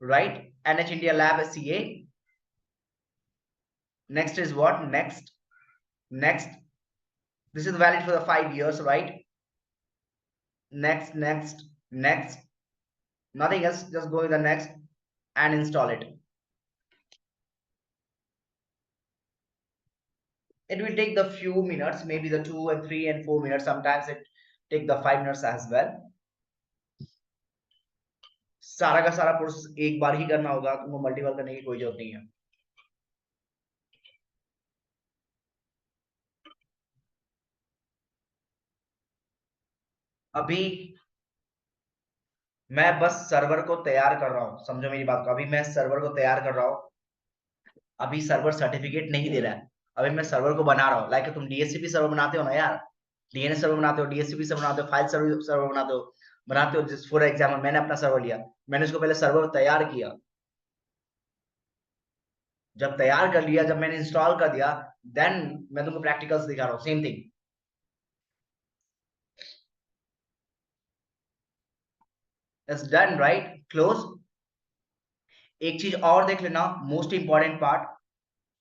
Right? NH India Lab CA. Next is what? Next. This is valid for the 5 years, right? Next. Nothing else. Just go with the next and install it. It will take the few minutes, maybe the 2 and 3 and 4 minutes. Sometimes it take the 5 minutes as well. सारा का सारा process एक बार ही करना होगा, तुमको multiple करने की कोई जरूरत नहीं है. अभी मैं बस सर्वर को तैयार कर रहा हूं, समझो मेरी बात को. अभी मैं सर्वर को तैयार कर रहा हूं. अभी सर्वर सर्टिफिकेट नहीं दे रहा है. अभी मैं सर्वर को बना रहा हूं. लाइक तुम DHCP सर्वर बनाते हो ना यार, DNS सर्वर बनाते हो, DHCP सर्वर बनाते हो, फाइल सर्वर बनाते हो. जिस फॉर एग्जांपल मैंने अपना सर्वर लिया, मैंने उसको पहले सर्वर तैयार किया. जब तैयार कर लिया, जब मैंने इंस्टॉल कर दिया, देन मैं तुमको प्रैक्टिकल्स दिखा रहा हूं. Same thing. It's done, right? Close. एक चीज और देख लेना, मोस्ट इंपॉर्टेंट पार्ट.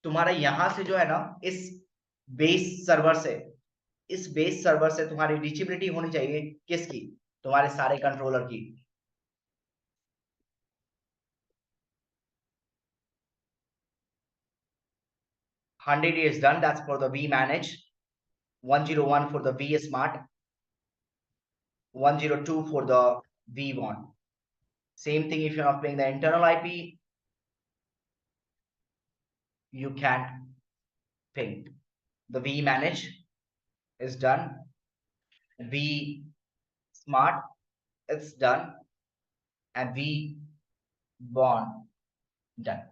तुम्हारा यहां से जो है ना, इस बेस सर्वर से तुम्हारी रीचेबिलिटी होनी चाहिए. किसकी? तुम्हारे सारे कंट्रोलर की. $100 is done. That's for the vManage. 101 for the vSmart. 102 for the vWAN. Same thing if you're not playing the internal IP, you can't ping. The vManage is done. vSmart, it's done. And vWAN, done.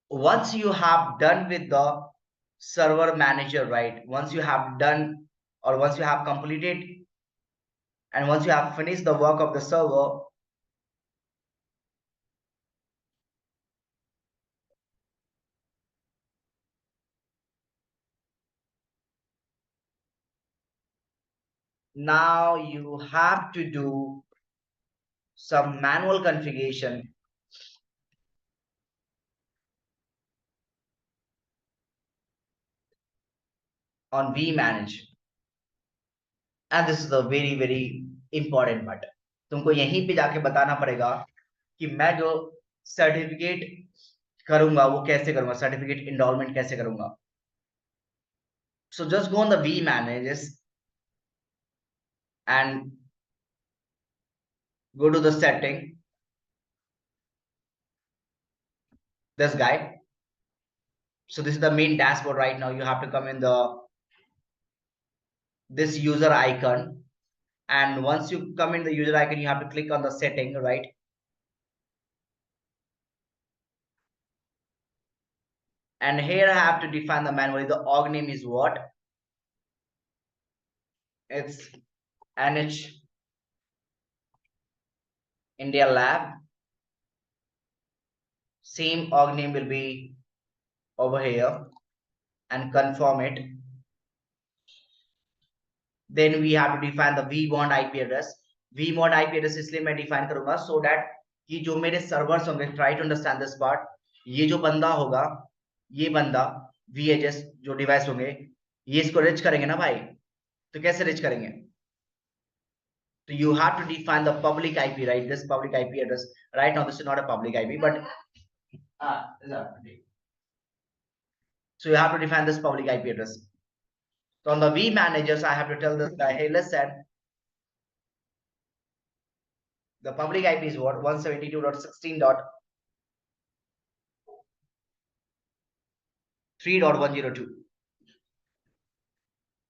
Once you have done with the server manager, right? Once you have done, or once you have completed, and once you have finished the work of the server, now you have to do some manual configuration on vManage. And this is a very, very important part. तुमको यहीं पे जाके बताना पड़ेगा कि मैं जो certificate करूंगा वो कैसे करूंगा, सर्टिफिकेट इनरोलमेंट कैसे करूंगा. So just go on the vManage and go to the setting. This guy. So this is the main dashboard right now. You have to come in this user icon, and once you come in the user icon, you have to click on the setting, right? And here I have to define the manually. The org name is what? It's NH India Lab. Same org name will be over here, and confirm it. Then we have to define the vMod IP address. vMod IP address इसलिए मैं define करूंगा so that कि जो मेरे servers होंगे, try to understand this part. ये जो बंदा होगा, ये बंदा VHS जो डिवाइस होंगे, ये इसको रिच करेंगे ना भाई. तो कैसे रिच करेंगे? So you have to define the public IP, right? This public IP address. Right now, this is not a public IP, but so you have to define this public IP address. So on the vManagers, I have to tell this guy, hey, listen, the public IP is what? 172.16.3.102.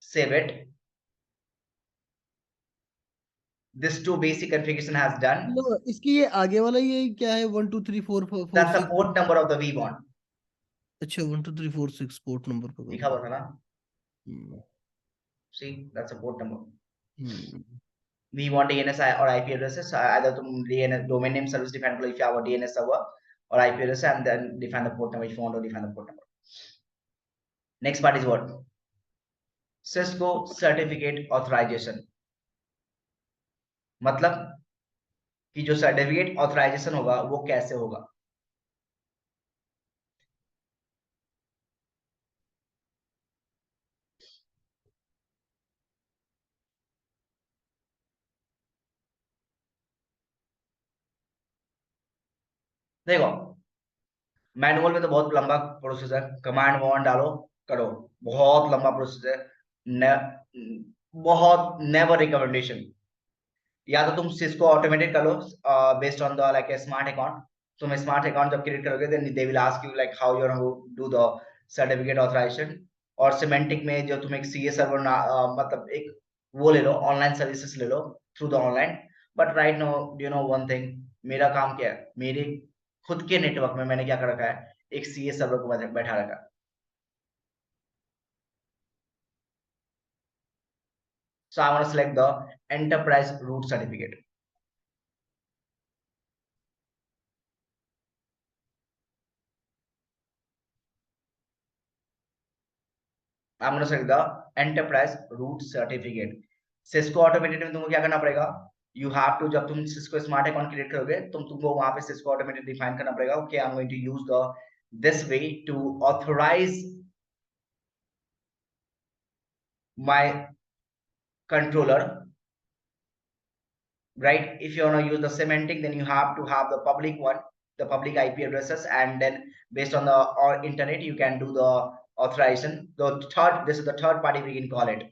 Save it. This two basic configuration has done. No, इसकी ये आगे वाला ये क्या है? 1 2 3 4 4 That's the port number of the vMod. अच्छा 1 2 3 4 6 port number का लिखा हुआ था ना? हम्म, See, that's a port number. We want DNS or IP addresses. Either तुम DNS domain name service define करो if you have a DNS server or IP address, and then define the port number if you want to define the port number. Next part is what? Cisco certificate authorization. मतलब कि जो certificate authorisation होगा वो कैसे होगा? देखो, manual में तो बहुत लंबा प्रोसेस है, कमांड वॉन्ट डालो करो, बहुत लंबा प्रोसेस है, बहुत नेवर रिकमेंडेशन। या तो तुम सिस्को ऑटोमेटेड कर लो based on the like a smart account. तुम स्मार्ट अकाउंट जब क्रिएट करोगे then they will ask you like how you are do the certificate authorization. और सिमेंटिक में जो तुम एक सीए सर्वर मतलब एक वो ले लो, ऑनलाइन सर्विसेज ले लो through the online. But right now you know one thing, मेरा काम क्या है, मेरे खुद के नेटवर्क में मैंने क्या कर रखा है, एक सीए सर्वर को बैठा रखा है। So I want to select the enterprise root certificate. I'm going to select the enterprise root certificate. Cisco automated में तुमको क्या करना पड़ेगा, you have to, जब तुम Cisco smart account create करोगे तुमको वहां पे Cisco automated define करना पड़ेगा। Okay, I'm going to use the this way to authorize my controller, right? If you want to use the semantic, then you have to have the public one, the public IP addresses, and then based on the internet you can do the authorization. The third, this is the third party we can call it.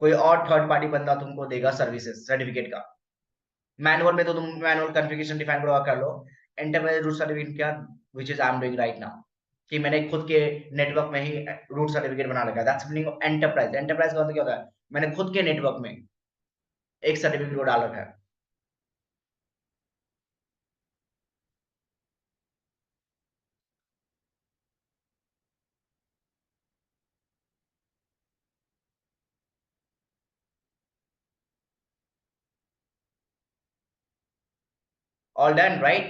कोई और third party बंदा तुमको देगा services certificate का। Manual में तो तुम manual configuration define कर लो। एंटरप्राइज रूट सर्टिफिकेट क्या, which is I am doing right now, कि मैंने खुद के नेटवर्क में ही रूट सर्टिफिकेट बना रखा है। That's meaning of enterprise. Enterprise का मतलब क्या होता है, मैंने खुद के नेटवर्क में एक सर्टिफिकेट को डाल रखा है। All done, right?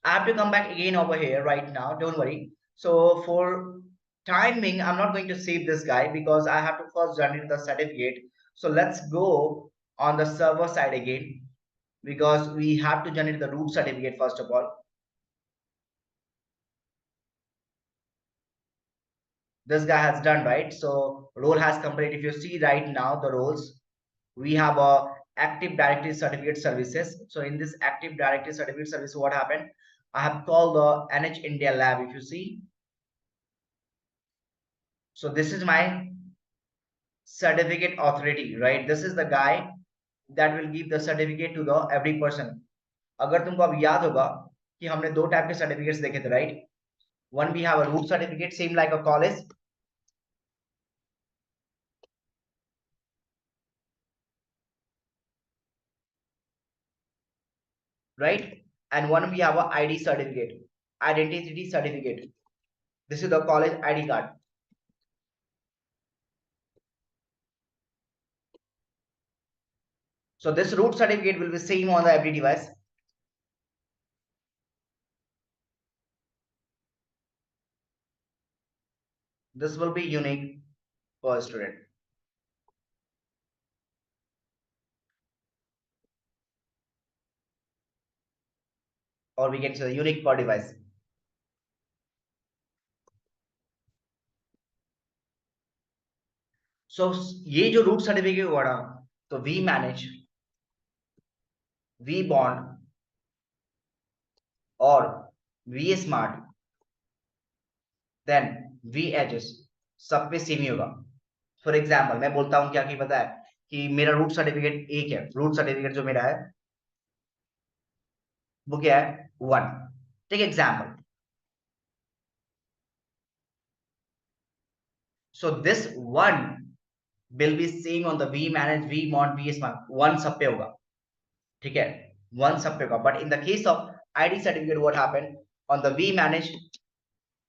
I have to come back again over here right now, don't worry. So for timing, I'm not going to save this guy because I have to first generate the certificate. So let's go on the server side again because we have to generate the root certificate first of all. This guy has done, right? So role has completed. If you see right now the roles, we have a Active Directory Certificate Services. So in this Active Directory Certificate Service, what happened, I have called the NH India Lab, if you see. So this is my certificate authority, right? This is the guy that will give the certificate to the every person. अगर तुमको अब याद होगा कि हमने दो type के certificates देखे थे, right? One, we have a root certificate, same like a college. Right? And one, we have a ID certificate, identity certificate. This is the college ID card. So this root certificate will be same on the every device. This will be unique per student. Or we can say unique per device. So ये जो root certificate हुआ ना, तो vManage, vBond और vSmart, then vEdges सब पे same ही होगा। For example मैं बोलता हूँ क्या कि पता है कि मेरा रूट सर्टिफिकेट एक है, रूट सर्टिफिकेट जो मेरा है वो क्या है, 1। Take example, so this 1 will be same on the vManage, vMont, vSmart, 1 सब पे होगा, ठीक है, 1 सब पे होगा। But in the case of ID certificate, what happened on the vManage,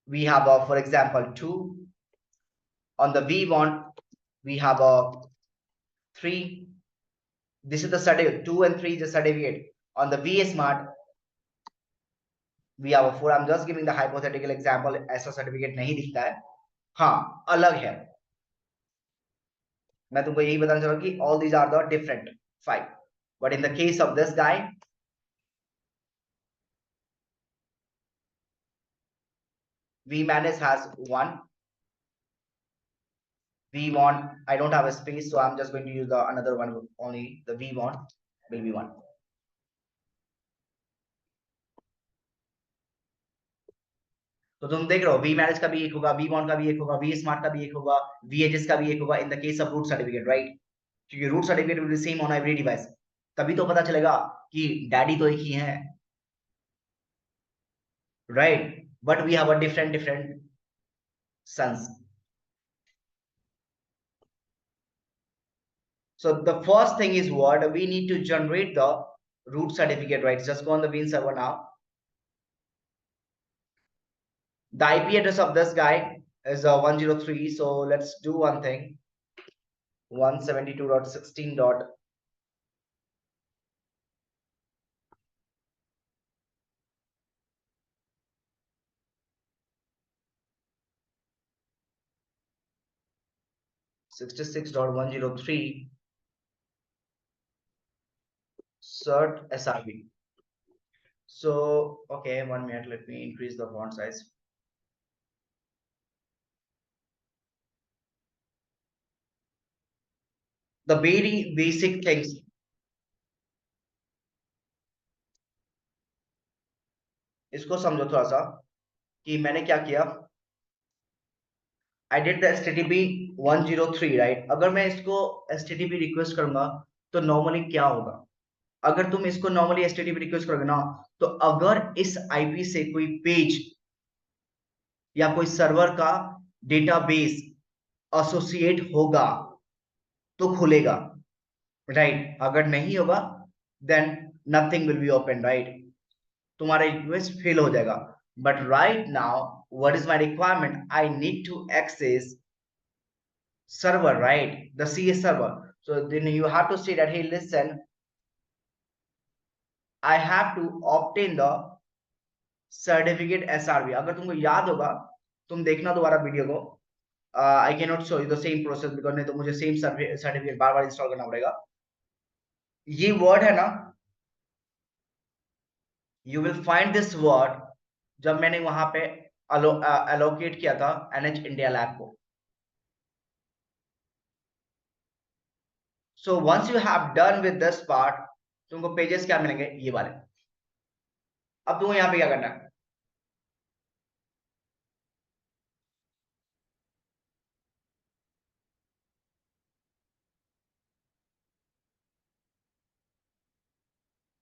we have for example 2, On the V1, we have a 3. This is the certificate. 2 and 3 is the certificate. On the V Smart, we have a 4. I'm just giving the hypothetical example. ऐसा certificate नहीं दिखता है. हाँ, अलग है. मैं तुमको यही बताना चाह रहा हूँ कि all these are the different 5. But in the case of this guy, vManage has 1. V1, I don't have a space, so I'm just going to use the another one only. The V1 will be 1. तो तुम देख रहे हो vManage का भी एक होगा, V1 का भी एक होगा, vSmart का भी एक होगा, vHS का भी एक होगा in the case of root certificate, right? क्योंकि root certificate will be same on every device. तभी तो पता चलेगा कि डैडी तो एक ही है, right? But we have a different sons. So the first thing is what we need to generate the root certificate, right? Just go on the Bean server now. The IP address of this guy is 103. So let's do one thing. 172.16. 66.103 cert SRV. So, okay, 1 minute, let me increase the font size. The very basic things. इसको समझो थोड़ा सा कि मैंने क्या किया. I did the HTTP 103, right? अगर मैं इसको HTTP रिक्वेस्ट करूंगा तो नॉर्मली क्या होगा? अगर तुम इसको नॉर्मली HTTP रिक्वेस्ट करोगे ना, तो अगर इस IP से कोई पेज या कोई सर्वर का डेटाबेस एसोसिएट होगा तो खुलेगा, राइट? अगर नहीं होगा then nothing will be open, right? तुम्हारा रिक्वेस्ट फेल हो जाएगा. But right now what is my requirement? I need to access server, right? The CS server. So then you have to say that, hey, listen, I have to obtain the certificate SRV. अगर तुमको याद होगा, तुम देखना दोबारा video को. I cannot show you the same process because नहीं तो मुझे सेम सर्टिफिकेट बार बार इंस्टॉल करना पड़ेगा. ये वर्ड है ना, you will find this word जब मैंने वहां पे allocate किया था NH India Lab को. So once you have done with this part, तुमको पेजेस क्या मिलेंगे? ये वाले. अब तुमको यहाँ पे क्या करना है?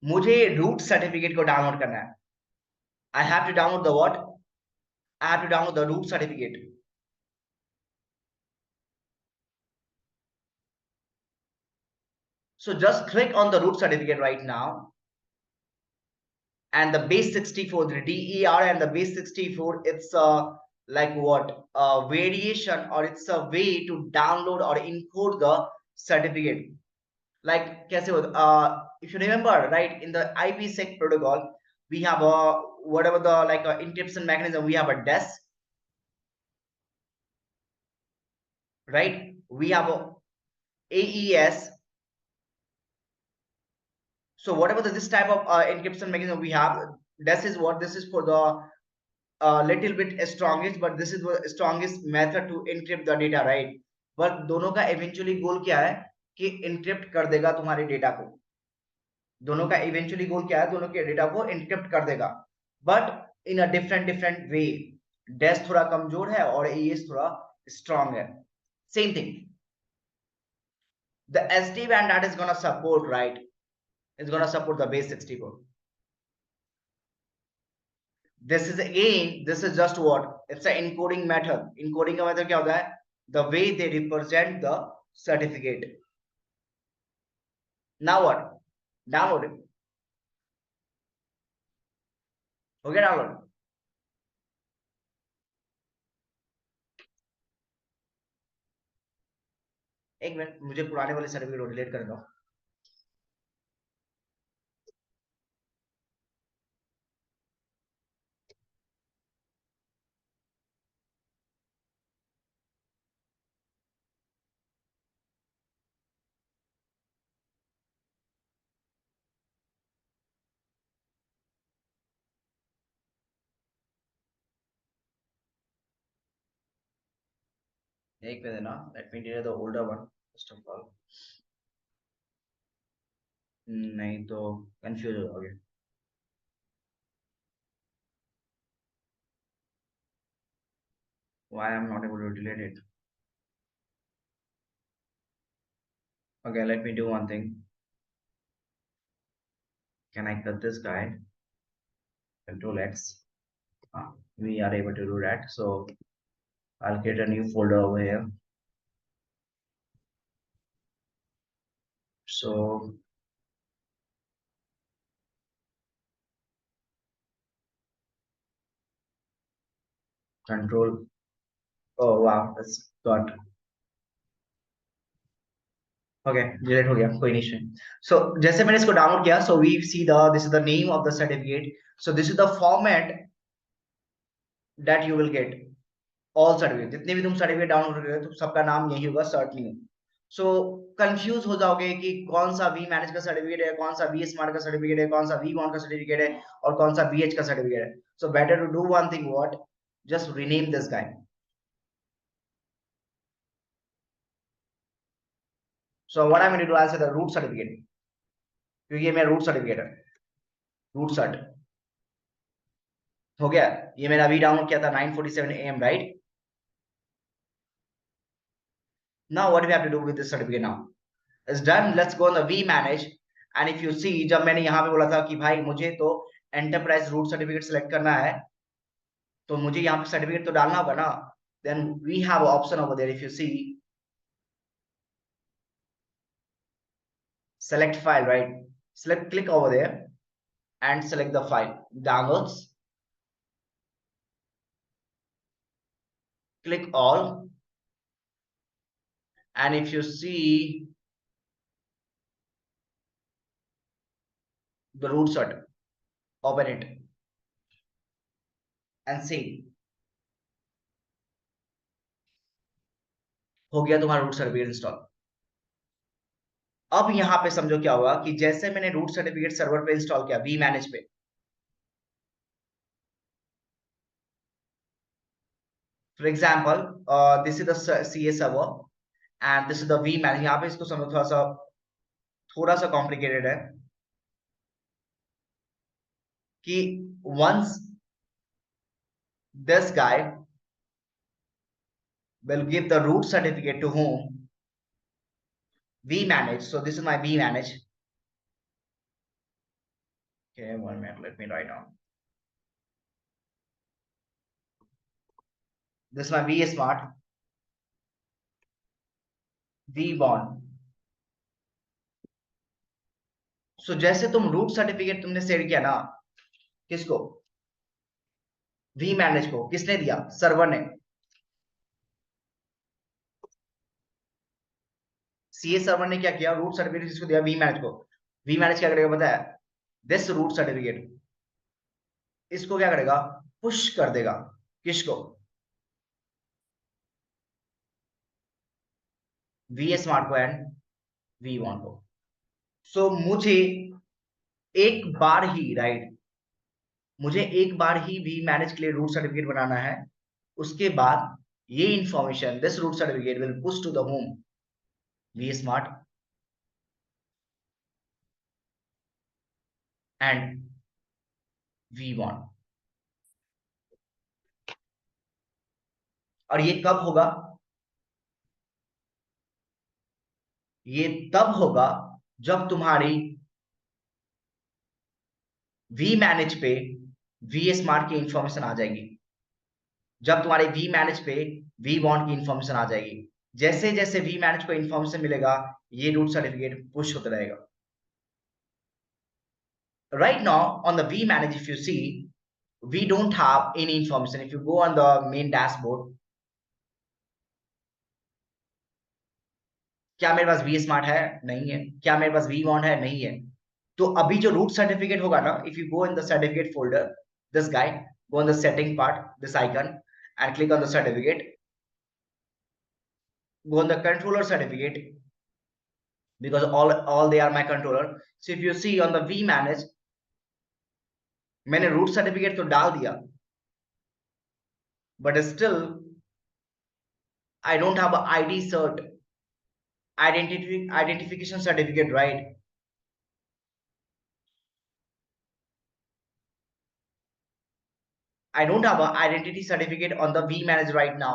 मुझे रूट सर्टिफिकेट को डाउनलोड करना है. I have to download the what? I have to download the root certificate. So just click on the root certificate right now. And the base 64, the DER and the base 64, it's like what? A variation, or it's a way to download or encode the certificate. Like कैसे होता? If you remember, right, in the IPsec protocol, we have a whatever the like a encryption mechanism. We have a DES, right? We have a AES. So whatever this type of encryption mechanism we have, this is what this is for the little bit strongest, but this is the strongest method to encrypt the data, right? But दोनों का eventually goal क्या है कि encrypt कर देगा तुम्हारे data को. दोनों का eventually goal क्या है? दोनों के डेटा को encrypt कर देगा, but in a different way. DES थोड़ा कमजोर है और AES थोड़ा strong है. Same thing. The SD-WAN that is gonna support, right? It's gonna support the base 64. This is again, this is just what? It's an encoding method. Encoding का method क्या होता है? The way they represent the certificate. Now what? Download it. Okay, download. एक minute, मुझे पुराने वाले certificate delete कर दो। एक मिनट ना, let me delete the older one first of all. नहीं तो कंफ्यूज हो जाओगे। Why I'm not able to delete it? Okay, let me do one thing. Can I cut this guy? Control X. We are able to do that. So I'll create a new folder over here. So control. Oh wow, that's got. Okay, delete हो गया, कोई नहीं issue. सो जैसे मैंने इसको download किया, so we see the this is the name of the certificate. So this is the format that you will get. All certificate, जितने भी तुम सर्टिफिकेट डाउनलोड कर रहे हो तो सबका नाम यही होगा, सर्ट न्यू। सो कंफ्यूज हो जाओगे कि कौन सा वी मैनेज का सर्टिफिकेट है, कौन सा वी स्मार्ट का सर्टिफिकेट है, कौन सा वी बॉन्ड का सर्टिफिकेट है, और कौन सा वीएच का सर्टिफिकेट है। So better to do one thing, what, just rename this guy. So what I am going to do, I say the root certificate, क्योंकि ये मेरा रूट सर्टिफिकेट है, रूट सर्ट हो गया। ये मैंने अभी डाउनलोड किया था 9:47 AM, right? Now what we have to do with this certificate now? It's done. Let's go on the V manage. And if you see, जब मैंने यहाँ पे बोला था कि भाई मुझे तो एंटरप्राइज रूट सर्टिफिकेट सेलेक्ट करना है, तो मुझे यहाँ पे सर्टिफिकेट तो डालना होगा ना। Then we have an option over there. If you see, select file, right? Select, click over there and select the file. Downloads. Click all. And if you see the root cert, open it and see. हो गया तुम्हारा root certificate install. अब यहां पे समझो क्या हुआ कि जैसे मैंने रूट सर्टिफिकेट सर्वर पे इंस्टॉल किया, वी मैनेज पे, for example this is the CA server and this is the vManage. यहां पे इसको समझो, थोड़ा सा कॉम्प्लिकेटेड है कि once this guy will give the root certificate to whom? vManage. So this is my vManage. Okay, 1 minute, let me write down. This is my vSmart, vBond. So जैसे तुम रूट सर्टिफिकेट तुमने send किया ना, किसको? vManage को। किसने दिया? Server ने। सीए सर्वर ने क्या किया? रूट सर्टिफिकेट किसको दिया? vManage को। vManage क्या करेगा पता है? दिस रूट सर्टिफिकेट, इसको क्या करेगा? पुश कर देगा। किसको? vSmart को एंड vBond को। सो मुझे एक बार ही, राइट, मुझे एक बार ही vManage के लिए रूट सर्टिफिकेट बनाना है। उसके बाद ये information, this root certificate will push to the home vSmart and vBond। और ये कब होगा? ये तब होगा जब तुम्हारी vManage पे vSmart की इंफॉर्मेशन आ जाएगी, जब तुम्हारे vManage पे vBond की इंफॉर्मेशन आ जाएगी। जैसे जैसे vManage को इंफॉर्मेशन मिलेगा, ये रूट सर्टिफिकेट पुश होता रहेगा। Right now on the vManage, if you see, we don't have any information. If you go on the main dashboard, क्या मेरे पास वी स्मार्ट है? नहीं है। क्या मेरे पास वी बॉन्ड है? नहीं है। तो अभी जो रूट सर्टिफिकेट होगा ना, if you go in the certificate folder, this guy, go in the setting part, this icon, and click on the certificate, go on the controller certificate, because all they are my controller. So if you see on the vmanage, मैंने root certificate तो डाल दिया, but still I don't have a id cert, identification certificate, right? I don't have an identity certificate on the vmanage right now.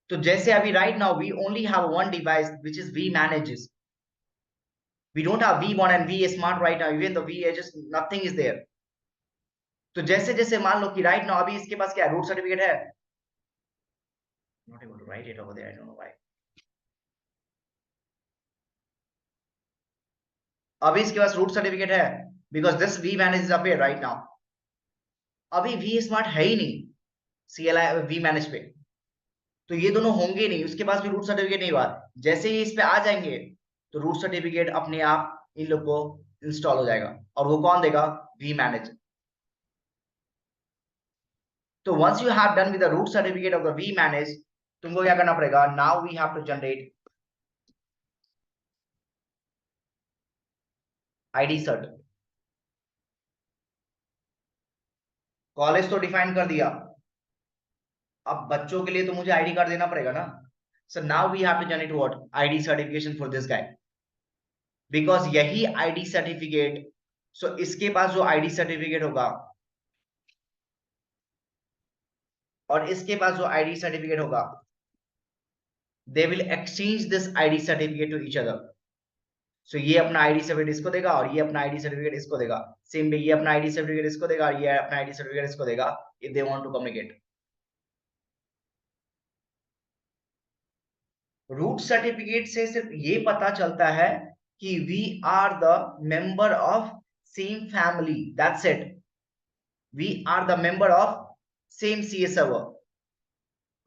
तो जैसे अभी right now we only have one device which is vmanages. We don't have v1 and v smart right now. Even the v edges, nothing is there. तो जैसे जैसे मान लो कि right now अभी इसके पास क्या रूट सर्टिफिकेट है, not able to write it over there, I don't know why. अभी इसके पास रूट सर्टिफिकेट है because this vManage is appear right now. अभी वी स्मार्ट है ही नहीं सीएलआई वी मैनेज पे, तो ये दोनों होंगे नहीं, उसके पास भी रूट सर्टिफिकेट नहीं हुआ। जैसे ही इस पे आ जाएंगे तो रूट सर्टिफिकेट अपने आप इन लोग को इंस्टॉल हो जाएगा, और वो कौन देगा? VManage. तो once you have done with the root certificate of the vmanage, तुमको क्या करना पड़ेगा? now we have to generate id cert। College तो डिफाइन कर दिया, अब बच्चों के लिए तो मुझे आईडी कार्ड देना पड़ेगा ना। So now we have to generate what? ID certification for this guy, because यही आईडी सर्टिफिकेट, सो इसके पास जो आईडी सर्टिफिकेट होगा और इसके पास जो आईडी सर्टिफिकेट होगा, they will exchange this ID certificate to each other. सो ये अपना आईडी सर्टिफिकेट इसको देगा और ये अपना आईडी सर्टिफिकेट इसको देगा। सेम वे ये अपना आईडी सर्टिफिकेट इसको देगा और ये अपना आईडी सर्टिफिकेट इसको देगा, if they want to communicate. Root certificate से सिर्फ ये पता चलता है कि we are the member of same family, that's it. We are the member of same CS server.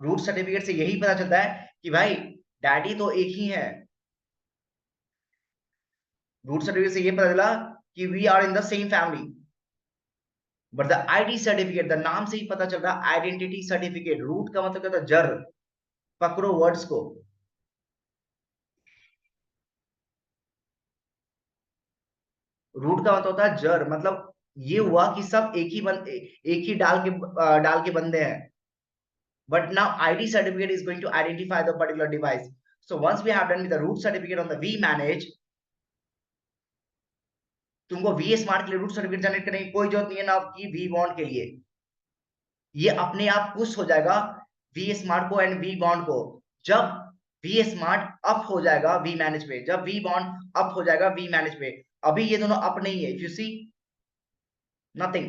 Root certificate से यही पता चलता है कि भाई डैडी तो एक ही है। रूट सर्टिफिकेट से ये पता चला कि we are in the same family, but the ID certificate, the नाम से ही पता चल रहा है आइडेंटिटी सर्टिफिकेट। रूट का मतलब क्या था? जर। पकड़ो वर्ड्स को। रूट का मतलब होता है जर, मतलब ये हुआ कि सब एक ही डाल के बंदे हैं। But now ID certificate is going to identify the particular device. So once we have done with the root certificate on the vmanage, तुमको वी स्मार्ट के लिए रूट सर्टिफिकेट जनरेट करने की कोई जरूरत नहीं है ना कि वी बॉन्ड के लिए। ये अपने आप पुश हो जाएगा वी स्मार्ट को एंड वी बॉन्ड को, जब वी स्मार्ट अप हो जाएगा वी मैनेज पे, जब वी बॉन्ड अप हो जाएगा वी मैनेज पे। अभी ये दोनों अप नहीं है, इफ यू सी नथिंग।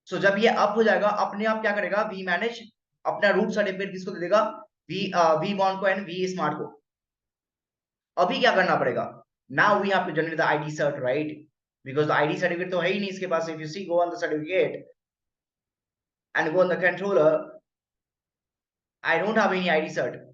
सो जब ये अप हो जाएगा अपने आप क्या करेगा? वी मैनेज अपना रूट सर्टिफिकेट किसको दे देगा? वी बॉन्ड को एंड वी स्मार्ट को। अभी क्या करना पड़ेगा? Now we have to generate the ID cert, right? Because the ID certificate तो है ही नहीं इसके पास। If you see go on the certificate and go on the controller, I don't have any ID cert.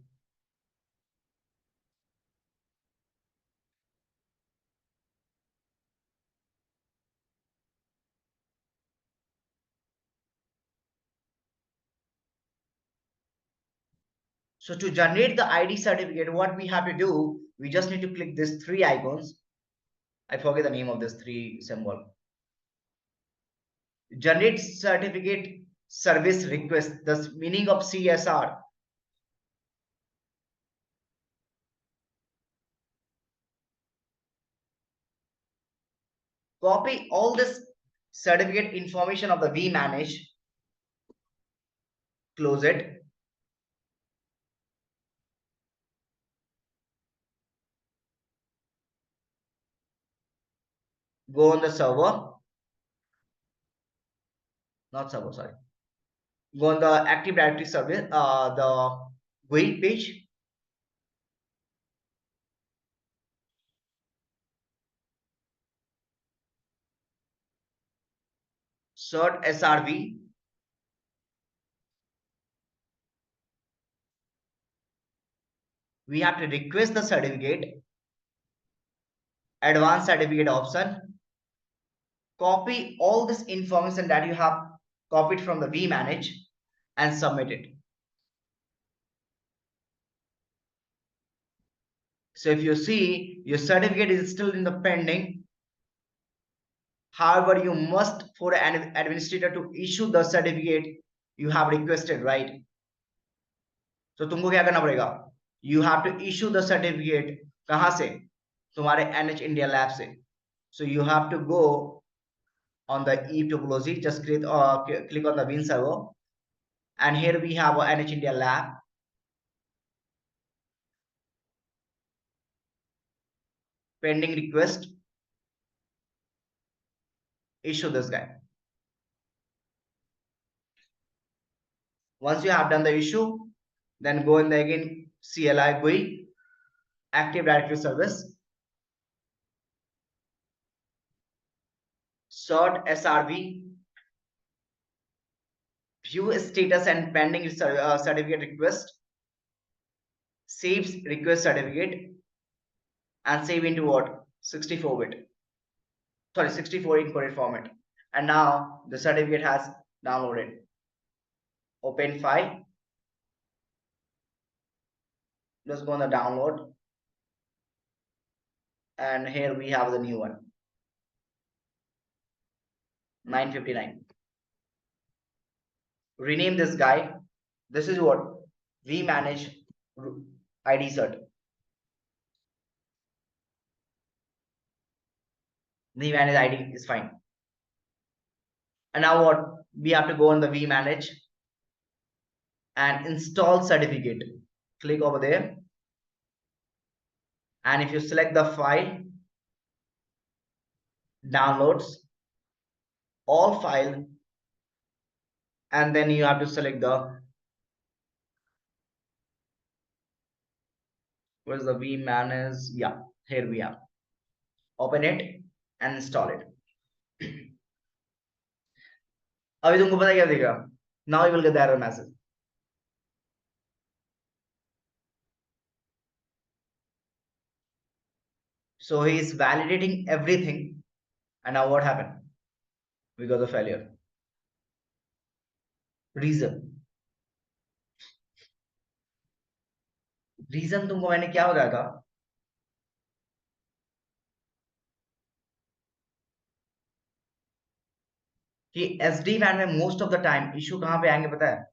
So to generate the ID certificate, what we have to do, we just need to click these three icons. I forget the name of this three symbol. Generate certificate service request, the meaning of CSR. Copy all this certificate information of the vmanage, close it. Go on the server, not server, sorry. Go on the Active Directory service, the GUI page. Cert SRV. we have to request the certificate, advanced certificate option, copy all this information that you have copied from the vManage and submit it. So if you see, your certificate is still in the pending. However, you must, for an administrator to issue the certificate you have requested, right? So तुमको क्या करना पड़ेगा? You have to issue the certificate. कहाँ से? तुम्हारे NH India lab से. So you have to go on the Eve topology. Just click on the Win server, and here we have our NH India lab. Pending request. Issue this guy. Once you have done the issue, then go in the again CLI GUI, Active Directory Service, sort SRV, view status and pending certificate request, saves request certificate, and save into what? 64-bit. Sorry, 64 encoded format. And now the certificate has downloaded. Open file. Let's go on the download. And here we have the new one. 959. Rename this guy. This is what we manage ID cert. The manage ID is fine. And now what? We have to go on the vManage and install certificate. Click over there. And if you select the file, downloads, all file, and then you have to select the, where's the vManage? Yeah, here we are. Open it and install it. अभी तुमको पता क्या देगा? Now you will get the error message. So he is validating everything, and now what happened? We got the failure. Reason तुमको मैंने क्या बताया था? कि SD-WAN में most of the time issue कहां पे आएंगे पता है?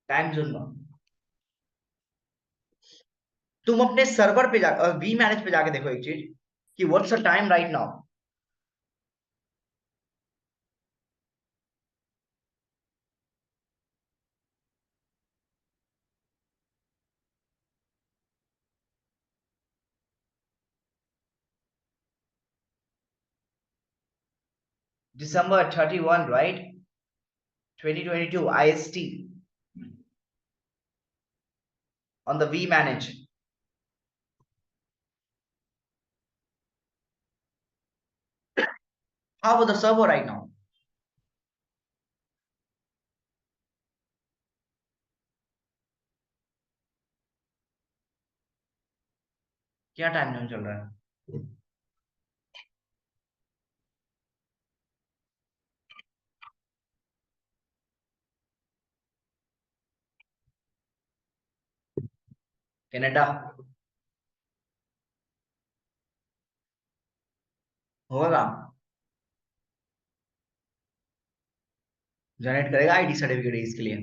टाइम जोन में। तुम अपने सर्वर पे जाकर vManage पे जाके देखो एक चीज कि what's the time right now. December 31, right? 2022 IST on the vManage. How about the server right now? क्या टाइम जोन चल रहा है? कनाडा होगा, जनरेट करेगा आईडी सर्टिफिकेट इसके लिए।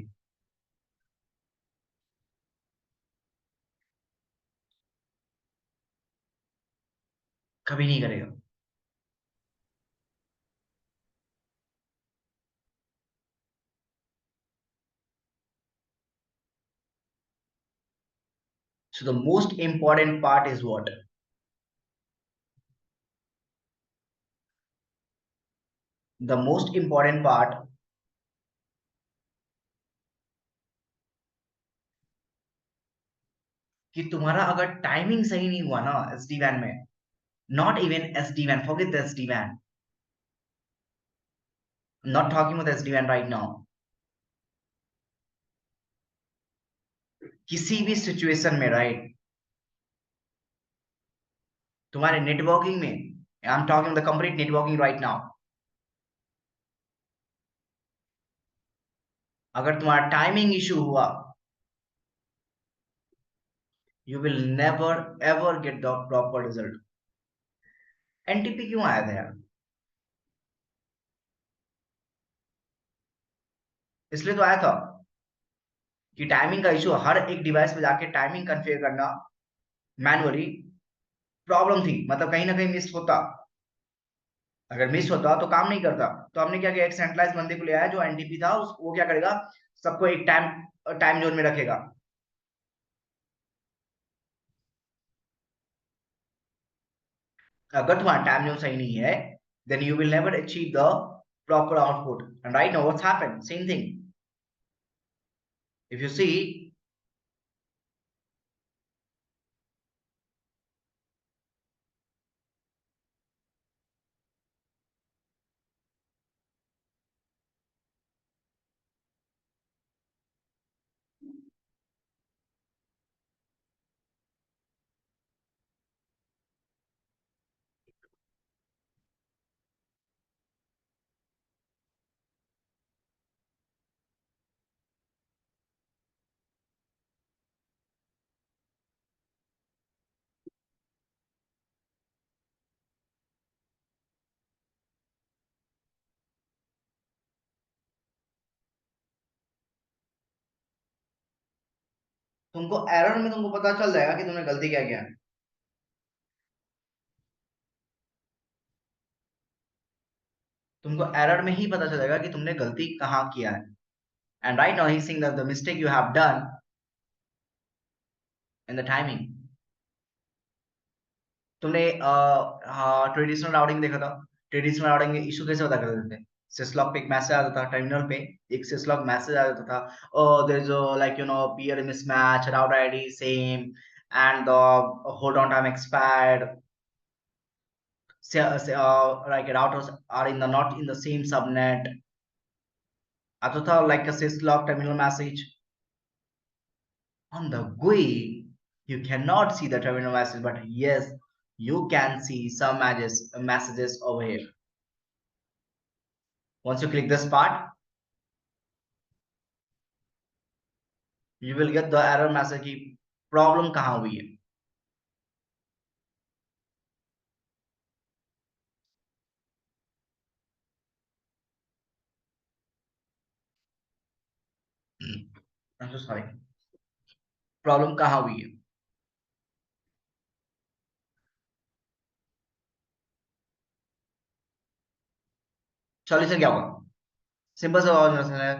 कभी नहीं करेगा। So the most important part is what? The most important part कि तुम्हारा अगर टाइमिंग सही नहीं हुआ ना SD-WAN में, not even SD-WAN, forget the SD-WAN, I'm not talking about SD-WAN right now. किसी भी सिचुएशन में, राइट, तुम्हारे नेटवर्किंग में, I am talking the complete networking right now, अगर तुम्हारा टाइमिंग इशू हुआ, you will never ever get the proper result. NTP क्यों आया था यार? इसलिए तो आया था कि टाइमिंग का इशू, हर एक डिवाइस पे जाके टाइमिंग कॉन्फ़िगर करना मैनुअली प्रॉब्लम थी, मतलब कहीं ना कहीं मिस होता, अगर मिस होता तो काम नहीं करता। तो हमने क्या किया, एक सेंट्रलाइज बंदे को ले आया जो एनटीपी था, वो क्या करेगा, सबको एक टाइम टाइम जोन में रखेगा। अगर तुम्हारा टाइम जोन सही नहीं है, then you will never achieve the proper output. And right now what's happened, same thing. If you see, तुमको एरर में तुमको पता चल जाएगा कि तुमने गलती क्या किया है। तुमको एरर में ही पता चलेगा कि तुमने गलती कहाँ किया है। And right now he is saying that the mistake you have done in the timing. तुमने ट्रेडिशनल राउटिंग देखा था, ट्रेडिशनल राउटिंग में इशू कैसे पता कर देते थे? सिस्लॉग पे एक मैसेज आ जाता था, टर्मिनल पे एक सिस्लॉग मैसेज आ जाता था, there is like you know peer mismatch, route ID same, and the hold on time expired, like routers are in the not in the same subnet, आता था like a syslog terminal message. On the GUI you cannot see the terminal message, but yes, you can see some messages over here. Once you click this part, you will get the error message की problem कहाँ हुई है। I'm so sorry, problem कहाँ हुई है। Solution क्या होगा? Simple सा सॉल्यूशन है,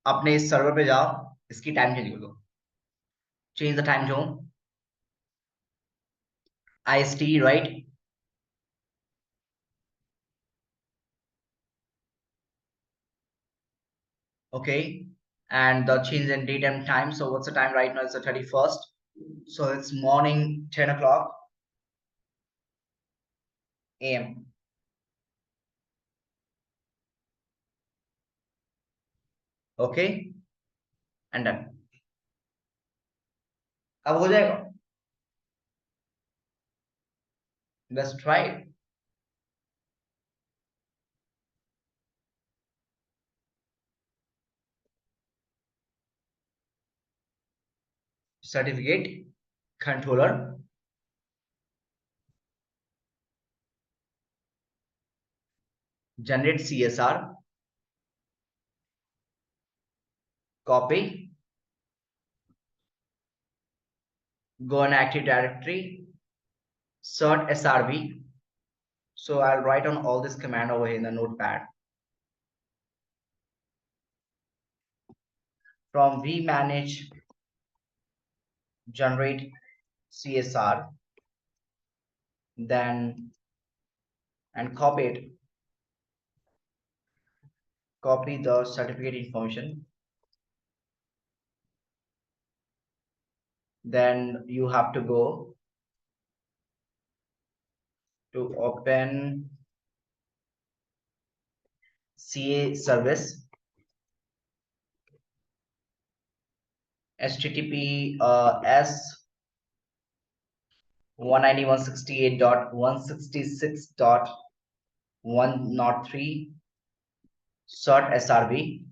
अपने इस सर्वर पे जाओ, इसकी टाइम चेंज कर दो, change the time zone, IST, right, okay, and the change in date and time. So what's the time right now? It's the 31st, so it's morning 10 o'clock AM. Okay, and done. अब हो जाएगा, let's try it. Certificate controller, generate CSR, copy, go on Active Directory, cert SRV. So I'll write on all this command over here in the notepad. From vmanage generate CSR, then and copy the certificate information. Then you have to go to open CA service, HTTPS 191.168.166.103 cert SRV.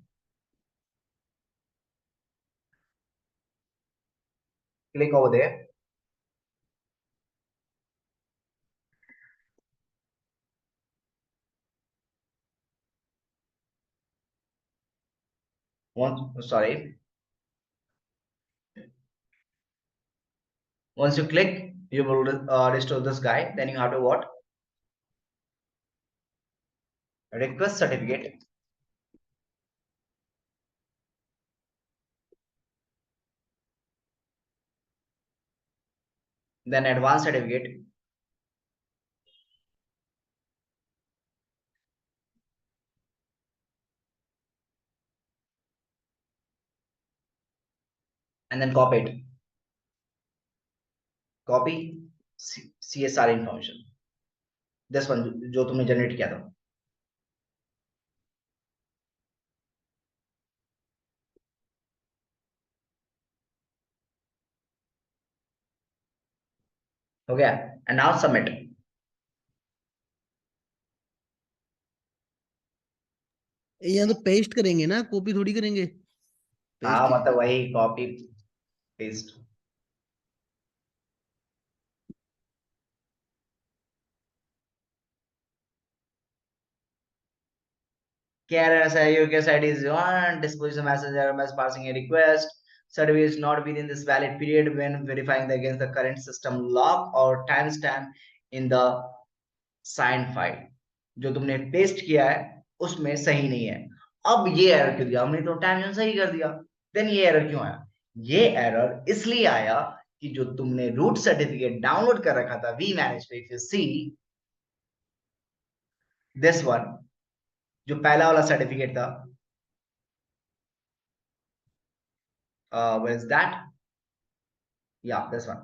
Click over there. Once you click, you will restore this guy. Then you have to what? Request certificate. Then advanced certificate. And then copy it. Copy CSR information. This one जो तुमने generate किया था. हो गया? And now submit. यहाँ तो paste करेंगे ना, कॉपी थोड़ी करेंगे। हाँ Paste ही। मतलब वही copy paste. Your site is on disposition message RMS passing a request. Service is not within this valid period when verifying against the current system log or timestamp in the signed file. जो तुमने paste किया है उसमें सही नहीं है। अब ये एरर क्यों दिया? हमने तो टाइम जोन सही कर दिया। देन ये एरर क्यों आया? ये एरर इसलिए आया कि जो तुमने रूट सर्टिफिकेट डाउनलोड कर रखा था vManage पे, if you see this one, जो पहला वाला सर्टिफिकेट था, where is that? Yeah, this one.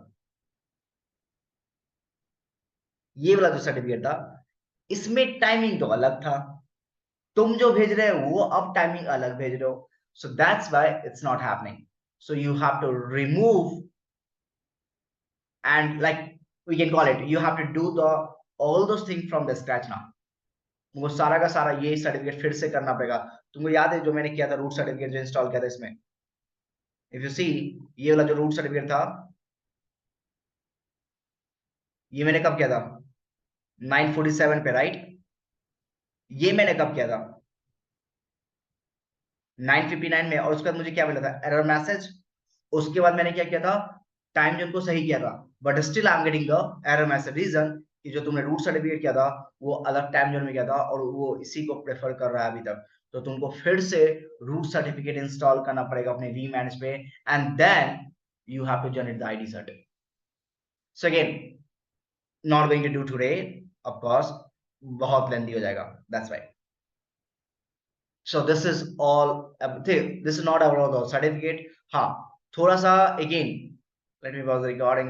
ये वाला जो सर्टिफिकेट था इसमें टाइमिंग तो अलग था, तुम जो भेज रहे हो वो अब टाइमिंग अलग भेज रहे हो. So that's why it's not happening. So you have to remove and like we can call it, you have to do the all those things from the scratch now. वो सारा का सारा ये सर्टिफिकेट फिर से करना पड़ेगा. तुमको याद है जो मैंने किया था रूट सर्टिफिकेट जो इंस्टॉल किया था इसमें? इफ यू सी ये वाला जो रूट सर्टिफिकेट था ये मैंने कब किया था? 947 पे, राइट? ये मैंने कब किया था? 959 में. और उसके बाद मुझे क्या मिला था? Error message. उसके बाद मैंने क्या किया था? टाइम जोन को सही किया था, but still I am getting the error message. Reason कि जो तुमने रूट सर्टिफिकेट किया था वो अलग टाइम जोन में किया था और वो इसी को प्रेफर कर रहा है अभी तक. तो तुमको फिर से रूट सर्टिफिकेट इंस्टॉल करना पड़ेगा अपने vManage पे and then you have to generate the ID cert. So again not going to do today, of course बहुत लेंथी हो जाएगा, that's why. So this is all, this is not about the certificate. हाँ थोड़ा सा again, let me pause the recording.